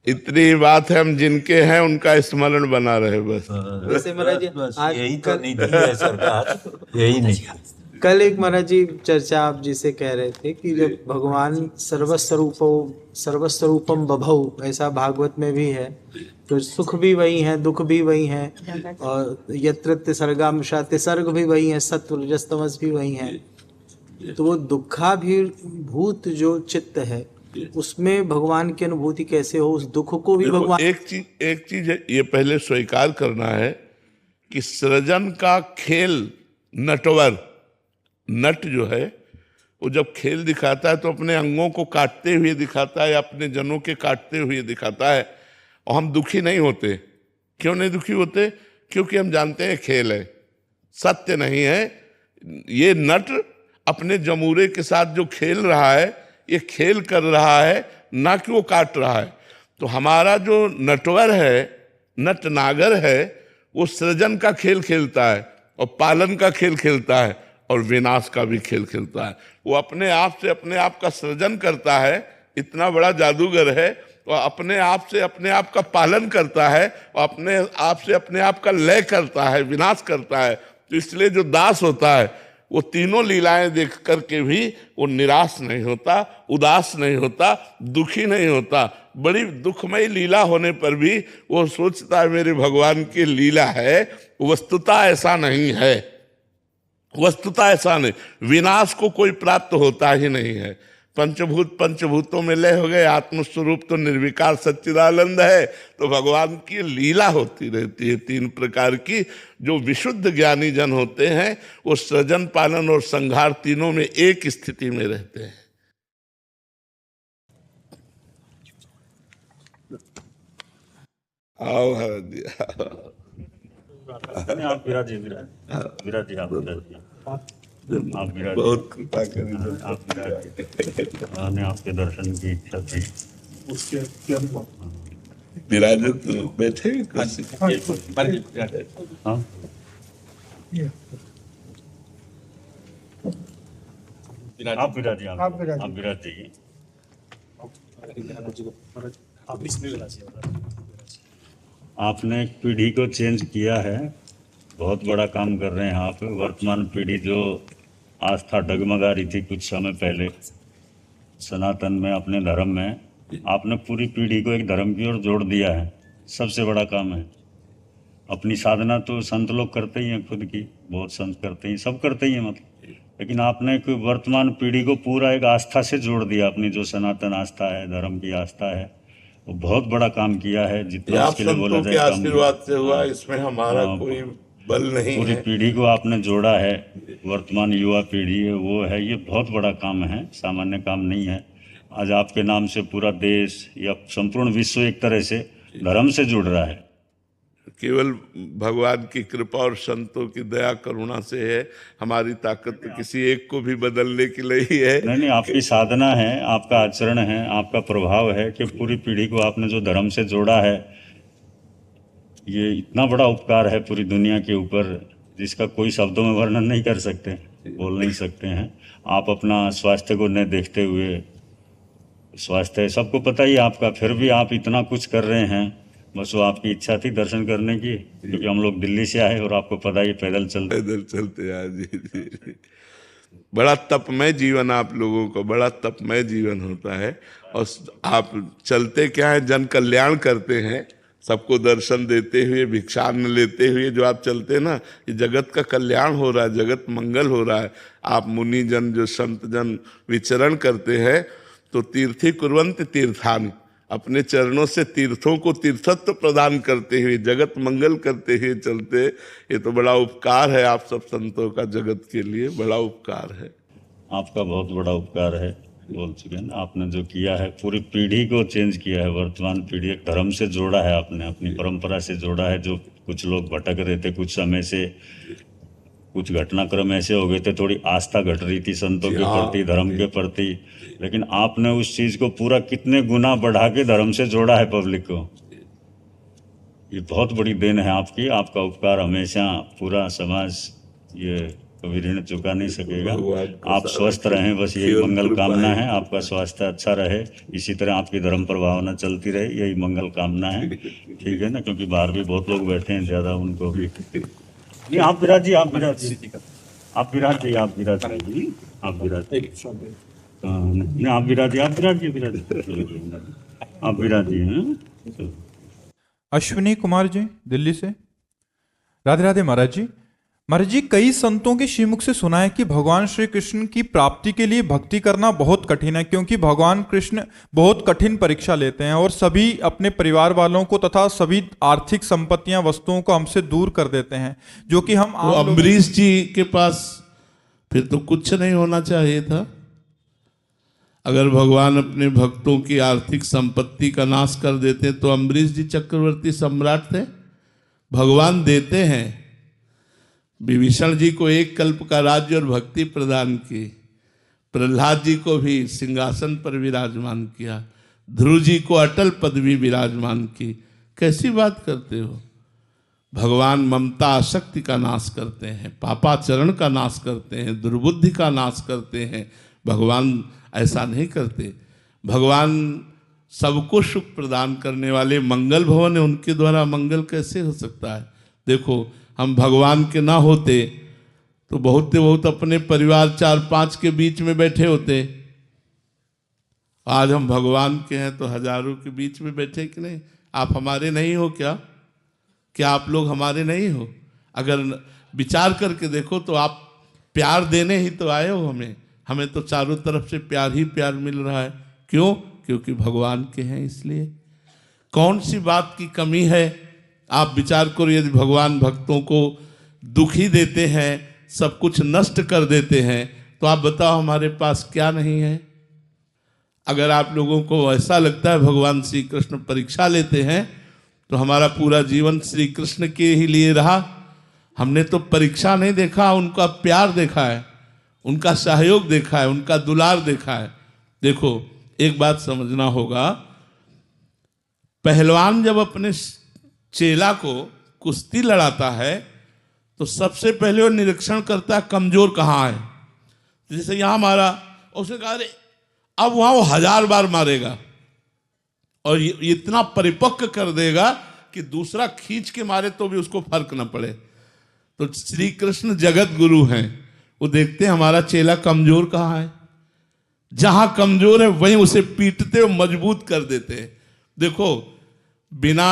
इतनी बात है, हम जिनके हैं उनका स्मरण बना रहे बस। वैसे महाराज जी आज यही तो नीति है सरकार, यही नहीं। कल एक महाराज जी चर्चा आप जिसे कह रहे थे कि जब भगवान सर्वस्वरूपम बभौ, ऐसा भागवत में भी है, तो सुख भी वही है, दुख भी वही है, और यत्र सर्गम शाते सर्ग भी वही है, सत्व रजस तमस भी वही है। तो वो दुखाभिभूत जो चित्त है उसमें भगवान की अनुभूति कैसे हो, उस दुख को भी भगवान। एक चीज है, ये पहले स्वीकार करना है कि सृजन का खेल, नटवर, नट जो है वो जब खेल दिखाता है तो अपने अंगों को काटते हुए दिखाता है, अपने जनों के काटते हुए दिखाता है, और हम दुखी नहीं होते। क्यों नहीं दुखी होते? क्योंकि हम जानते हैं खेल है, सत्य नहीं है। ये नट अपने जमूरे के साथ जो खेल रहा है, ये खेल कर रहा है, ना कि वो काट रहा है। तो हमारा जो नटवर है, नटनागर है, वो सृजन का खेल खेलता है और पालन का खेल खेलता है और विनाश का भी खेल खेलता है। वो अपने आप से अपने आप का सृजन करता है, इतना बड़ा जादूगर है, और अपने आप से अपने आप का पालन करता है और अपने आप से अपने आप का लय करता है, विनाश करता है। तो इसलिए जो दास होता है वो तीनों लीलाएं देख करके भी वो निराश नहीं होता, उदास नहीं होता, दुखी नहीं होता। बड़ी दुखमयी लीला होने पर भी वो सोचता है मेरे भगवान की लीला है। वस्तुतः ऐसा नहीं है, वस्तुतः ऐसा नहीं। विनाश को कोई प्राप्त होता ही नहीं है। पंचभूत पंचभूतों में लय हो गए, आत्मस्वरूप तो निर्विकार सच्चिदानंद है। तो भगवान की लीला होती रहती है तीन प्रकार की। जो विशुद्ध ज्ञानी जन होते हैं वो सृजन, पालन और संहार तीनों में एक स्थिति में रहते हैं। आओ हरदी, आप विराजिए, विराजिए, आप विराजिए, आप विराजिए। बहुत कृपा करी। मैंने आपके दर्शन की इच्छा थी। उसके क्या विराजे तो बैठे कुर्सी। हाँ, आप विराजिए, आप विराजिए। आपने एक पीढ़ी को चेंज किया है, बहुत बड़ा काम कर रहे हैं आप। वर्तमान पीढ़ी जो आस्था डगमगा रही थी कुछ समय पहले सनातन में, अपने धर्म में, आपने पूरी पीढ़ी को एक धर्म की ओर जोड़ दिया है। सबसे बड़ा काम है। अपनी साधना तो संत लोग करते ही हैं, खुद की बहुत संत करते हैं, सब करते ही हैं मतलब, लेकिन आपने कोई वर्तमान पीढ़ी को पूरा एक आस्था से जोड़ दिया। अपनी जो सनातन आस्था है, धर्म की आस्था है, वो बहुत बड़ा काम किया है। जितना आप संतों के आशीर्वाद से हुआ, इसमें हमारा कोई बल नहीं पूरी है। पीढ़ी को आपने जोड़ा है, वर्तमान युवा पीढ़ी है वो है, ये बहुत बड़ा काम है, सामान्य काम नहीं है। आज आपके नाम से पूरा देश या संपूर्ण विश्व एक तरह से धर्म से जुड़ रहा है। केवल भगवान की कृपा और संतों की दया करुणा से है। हमारी ताकत तो किसी एक को भी बदलने की नहीं है। नहीं, आपकी साधना है, आपका आचरण है, आपका प्रभाव है कि पूरी पीढ़ी को आपने जो धर्म से जोड़ा है, ये इतना बड़ा उपकार है पूरी दुनिया के ऊपर, जिसका कोई शब्दों में वर्णन नहीं कर सकते, बोल नहीं सकते हैं। आप अपना स्वास्थ्य को न देखते हुए, स्वास्थ्य सबको पता ही आपका, फिर भी आप इतना कुछ कर रहे हैं। बस वो आपकी इच्छा थी दर्शन करने की, क्योंकि हम लोग दिल्ली से आए और आपको पता ही पैदल चलते आए। जी। बड़ा तपमय जीवन आप लोगों को, बड़ा तपमय जीवन होता है। और आप चलते क्या है, जन कल्याण करते हैं, सबको दर्शन देते हुए, भिक्षान्न लेते हुए जो आप चलते हैं ना, ये जगत का कल्याण हो रहा है, जगत मंगल हो रहा है। आप मुनि जन जो संत जन विचरण करते हैं, तो तीर्थी कुर्वन्ति तीर्थानि, अपने चरणों से तीर्थों को तीर्थत्व प्रदान करते हुए, जगत मंगल करते हुए चलते। ये तो बड़ा उपकार है आप सब संतों का, जगत के लिए बड़ा उपकार है। आपका बहुत बड़ा उपकार है, बोल चुके ना। आपने जो किया है, पूरी पीढ़ी को चेंज किया है, वर्तमान पीढ़ी एक धर्म से जोड़ा है आपने, अपनी परंपरा से जोड़ा है। जो कुछ लोग भटक रहे थे कुछ समय से, कुछ घटनाक्रम ऐसे हो गए थे, थोड़ी आस्था घट रही थी संतों के प्रति, धर्म के प्रति, लेकिन आपने उस चीज को पूरा कितने गुना बढ़ा के धर्म से जोड़ा है पब्लिक को। ये बहुत बड़ी देन है आपकी, आपका उपकार हमेशा पूरा समाज ये कभी ऋण चुका नहीं सकेगा। आप स्वस्थ रहें, बस यही मंगल कामना है। आपका स्वास्थ्य अच्छा रहे, इसी तरह आपकी धर्म प्रभावना चलती रहे, यही मंगल कामना है। ठीक है ना, क्योंकि बाहर भी बहुत लोग बैठे हैं, ज्यादा उनको भी नहीं। आप विराज जी, आप विराज जी, आप विराज जी, आप विराज जी, आप विराज नहीं, आप विराज जी, आप विराज जी, विराज आप विराज जी हैं। अश्विनी कुमार जी दिल्ली से। राधे राधे महाराज जी। महाराज जी, कई संतों के श्रीमुख से सुना है कि भगवान श्री कृष्ण की प्राप्ति के लिए भक्ति करना बहुत कठिन है, क्योंकि भगवान कृष्ण बहुत कठिन परीक्षा लेते हैं और सभी अपने परिवार वालों को तथा सभी आर्थिक संपत्तियां वस्तुओं को हमसे दूर कर देते हैं, जो कि हम तो अम्बरीश जी के पास फिर तो कुछ नहीं होना चाहिए था। अगर भगवान अपने भक्तों की आर्थिक संपत्ति का नाश कर देते तो अम्बरीश जी चक्रवर्ती सम्राट थे। भगवान देते हैं। विभीषण जी को एक कल्प का राज्य और भक्ति प्रदान की, प्रहलाद जी को भी सिंहासन पर विराजमान किया, ध्रुव जी को अटल पदवी विराजमान की। कैसी बात करते हो? भगवान ममता आसक्ति का नाश करते हैं, पापाचरण का नाश करते हैं, दुर्बुद्धि का नाश करते हैं। भगवान ऐसा नहीं करते। भगवान सबको सुख प्रदान करने वाले मंगल भवन है, उनके द्वारा मंगल कैसे हो सकता है? देखो, हम भगवान के ना होते तो बहुत अपने परिवार 4-5 के बीच में बैठे होते। आज हम भगवान के हैं तो हजारों के बीच में बैठे कि नहीं? आप हमारे नहीं हो क्या? क्या आप लोग हमारे नहीं हो? अगर विचार करके देखो तो आप प्यार देने ही तो आए हो हमें तो चारों तरफ से प्यार ही प्यार मिल रहा है। क्यों? क्योंकि भगवान के हैं, इसलिए। कौन सी बात की कमी है? आप विचार करो, यदि भगवान भक्तों को दुखी देते हैं, सब कुछ नष्ट कर देते हैं, तो आप बताओ हमारे पास क्या नहीं है? अगर आप लोगों को ऐसा लगता है भगवान श्री कृष्ण परीक्षा लेते हैं, तो हमारा पूरा जीवन श्री कृष्ण के ही लिए रहा। हमने तो परीक्षा नहीं देखा, उनका प्यार देखा है, उनका सहयोग देखा है, उनका दुलार देखा है। देखो, एक बात समझना होगा, पहलवान जब अपने चेला को कुश्ती लड़ाता है तो सबसे पहले वो निरीक्षण करता है कमजोर कहाँ है। जैसे यहाँ मारा, उसने कहा अरे अब वहां वो 1000 बार मारेगा और इतना परिपक्व कर देगा कि दूसरा खींच के मारे तो भी उसको फर्क न पड़े। तो श्री कृष्ण जगत गुरु हैं, वो देखते हैं हमारा चेला कमजोर कहाँ है, जहां कमजोर है वहीं उसे पीटते और मजबूत कर देते हैं। देखो, बिना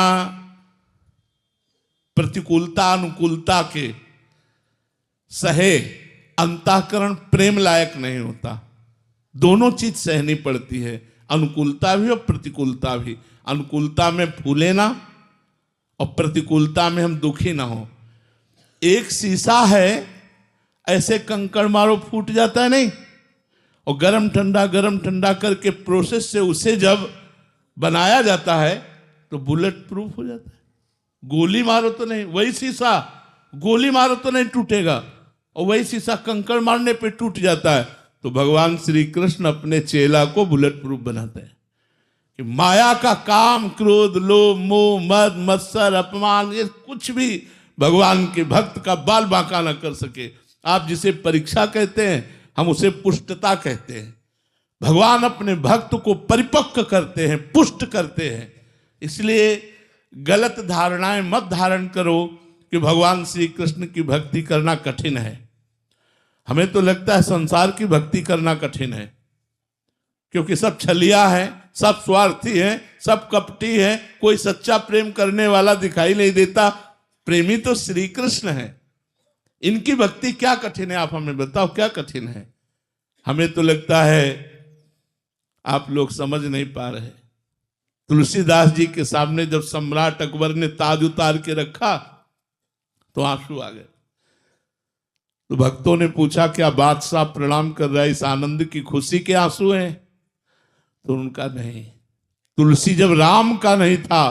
प्रतिकूलता अनुकूलता के सहे अंतःकरण प्रेम लायक नहीं होता। दोनों चीज सहनी पड़ती है, अनुकूलता भी और प्रतिकूलता भी। अनुकूलता में फूले ना और प्रतिकूलता में हम दुखी ना हो। एक शीशा है, ऐसे कंकड़ मारो फूट जाता है नहीं, और गरम ठंडा करके प्रोसेस से उसे जब बनाया जाता है तो बुलेट प्रूफ हो जाता है। गोली मारो तो नहीं, वही शीशा गोली मारो तो नहीं टूटेगा, और वही शीशा कंकड़ मारने पे टूट जाता है। तो भगवान श्री कृष्ण अपने चेला को बुलेट प्रूफ बनाते हैं कि माया का काम, क्रोध, लोभ, मोह, मद, मत्सर, अपमान, ये कुछ भी भगवान के भक्त का बाल बांका न कर सके। आप जिसे परीक्षा कहते हैं, हम उसे पुष्टता कहते हैं। भगवान अपने भक्त को परिपक्व करते हैं, पुष्ट करते हैं। इसलिए गलत धारणाएं मत धारण करो कि भगवान श्री कृष्ण की भक्ति करना कठिन है। हमें तो लगता है संसार की भक्ति करना कठिन है, क्योंकि सब छलिया है, सब स्वार्थी है, सब कपटी है, कोई सच्चा प्रेम करने वाला दिखाई नहीं देता। प्रेमी तो श्री कृष्ण है। इनकी भक्ति क्या कठिन है, आप हमें बताओ क्या कठिन है। हमें तो लगता है आप लोग समझ नहीं पा रहे। तुलसीदास जी के सामने जब सम्राट अकबर ने ताज उतार के रखा तो आंसू आ गए। तो भक्तों ने पूछा क्या बादशाह प्रणाम कर रहा है, इस आनंद की खुशी के आंसू हैं? तो उनका नहीं। तुलसी जब राम का नहीं था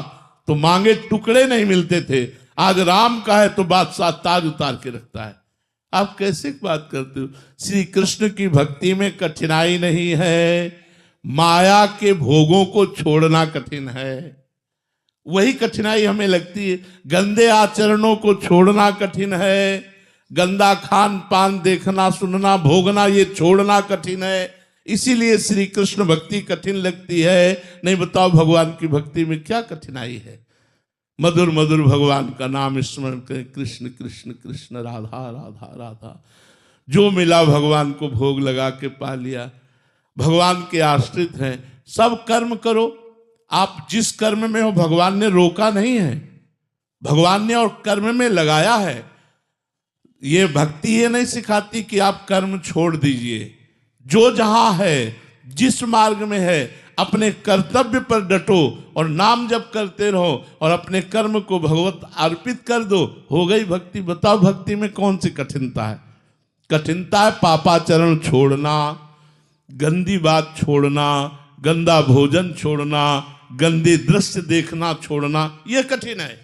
तो मांगे टुकड़े नहीं मिलते थे, आज राम का है तो बादशाह ताज उतार के रखता है। आप कैसे बात करते हो? श्री कृष्ण की भक्ति में कठिनाई नहीं है, माया के भोगों को छोड़ना कठिन है। वही कठिनाई हमें लगती है। गंदे आचरणों को छोड़ना कठिन है, गंदा खान पान देखना, सुनना, भोगना, ये छोड़ना कठिन है। इसीलिए श्री कृष्ण भक्ति कठिन लगती है। नहीं बताओ भगवान की भक्ति में क्या कठिनाई है? मधुर मधुर भगवान का नाम स्मरण करें, कृष्ण कृष्ण कृष्ण राधा राधा राधा। जो मिला भगवान को भोग लगा के पा लिया। भगवान के आश्रित हैं, सब कर्म करो। आप जिस कर्म में हो भगवान ने रोका नहीं है, भगवान ने और कर्म में लगाया है। ये भक्ति ये नहीं सिखाती कि आप कर्म छोड़ दीजिए। जो जहां है, जिस मार्ग में है, अपने कर्तव्य पर डटो और नाम जप करते रहो और अपने कर्म को भगवत अर्पित कर दो, हो गई भक्ति। बताओ भक्ति में कौन सी कठिनता है? कठिनता है पापाचरण छोड़ना, गंदी बात छोड़ना, गंदा भोजन छोड़ना, गंदे दृश्य देखना छोड़ना, यह कठिन है।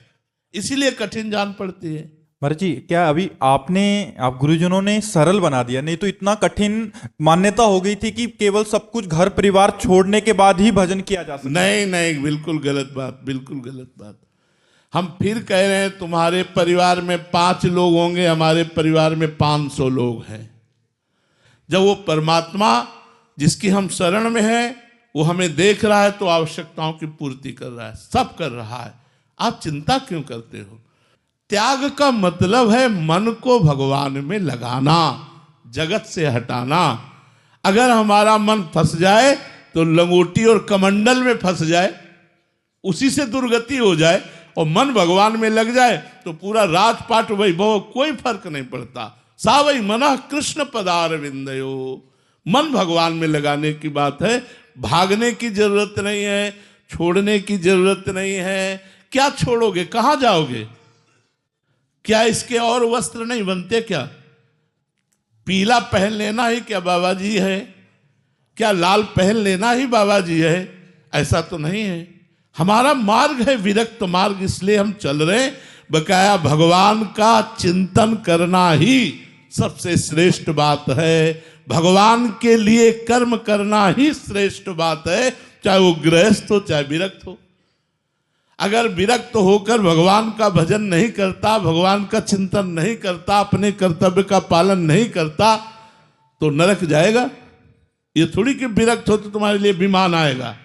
इसीलिए कठिन जान पड़ती है। महाराज जी, क्या अभी आप गुरुजनों ने सरल बना दिया? नहीं तो इतना कठिन मान्यता हो गई थी कि केवल सब कुछ घर परिवार छोड़ने के बाद ही भजन किया जा सकता। नहीं नहीं, बिल्कुल गलत बात, बिल्कुल गलत बात। हम फिर कह रहे हैं तुम्हारे परिवार में 5 लोग होंगे, हमारे परिवार में 500 लोग हैं। जब वो परमात्मा जिसकी हम शरण में हैं वो हमें देख रहा है तो आवश्यकताओं की पूर्ति कर रहा है, सब कर रहा है। आप चिंता क्यों करते हो? त्याग का मतलब है मन को भगवान में लगाना, जगत से हटाना। अगर हमारा मन फंस जाए तो लंगोटी और कमंडल में फंस जाए, उसी से दुर्गति हो जाए, और मन भगवान में लग जाए तो पूरा राजपाट वैभव, कोई फर्क नहीं पड़ता। सावई मना कृष्ण पदार विंदयो। मन भगवान में लगाने की बात है, भागने की जरूरत नहीं है, छोड़ने की जरूरत नहीं है। क्या छोड़ोगे? कहां जाओगे? क्या इसके और वस्त्र नहीं बनते क्या? पीला पहन लेना ही क्या बाबा जी है? क्या लाल पहन लेना ही बाबा जी है? ऐसा तो नहीं है। हमारा मार्ग है विरक्त मार्ग, इसलिए हम चल रहे हैं। बकाया भगवान का चिंतन करना ही सबसे श्रेष्ठ बात है। भगवान के लिए कर्म करना ही श्रेष्ठ बात है, चाहे वो गृहस्थ हो चाहे विरक्त हो। अगर विरक्त होकर भगवान का भजन नहीं करता, भगवान का चिंतन नहीं करता, अपने कर्तव्य का पालन नहीं करता तो नरक जाएगा। ये थोड़ी कि विरक्त हो तो तुम्हारे लिए विमान आएगा।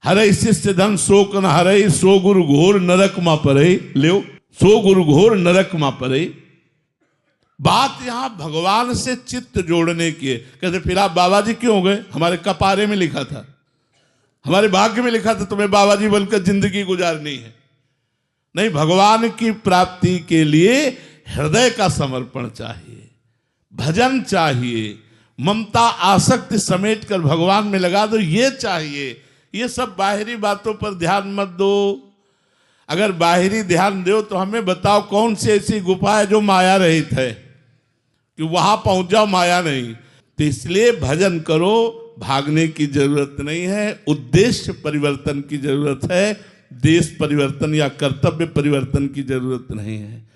हरे शिष्य धन शोक न हरे, सो गुरु घोर नरक मा परे। लो, सो गुरु घोर नरक मा परे। बात यहां भगवान से चित्त जोड़ने की है। कहते फिर आप बाबा जी क्यों हो गए? हमारे कपारे में लिखा था, हमारे भाग्य में लिखा था तुम्हें बाबा जी बनकर जिंदगी गुजारनी है। नहीं, भगवान की प्राप्ति के लिए हृदय का समर्पण चाहिए, भजन चाहिए, ममता आसक्ति समेट कर भगवान में लगा दो, ये चाहिए। ये सब बाहरी बातों पर ध्यान मत दो। अगर बाहरी ध्यान दो तो हमें बताओ कौन सी ऐसी गुफा है जो माया रहित है कि वहां पहुंच जाओ, माया नहीं। तो इसलिए भजन करो, भागने की जरूरत नहीं है, उद्देश्य परिवर्तन की जरूरत है, देश परिवर्तन या कर्तव्य परिवर्तन की जरूरत नहीं है।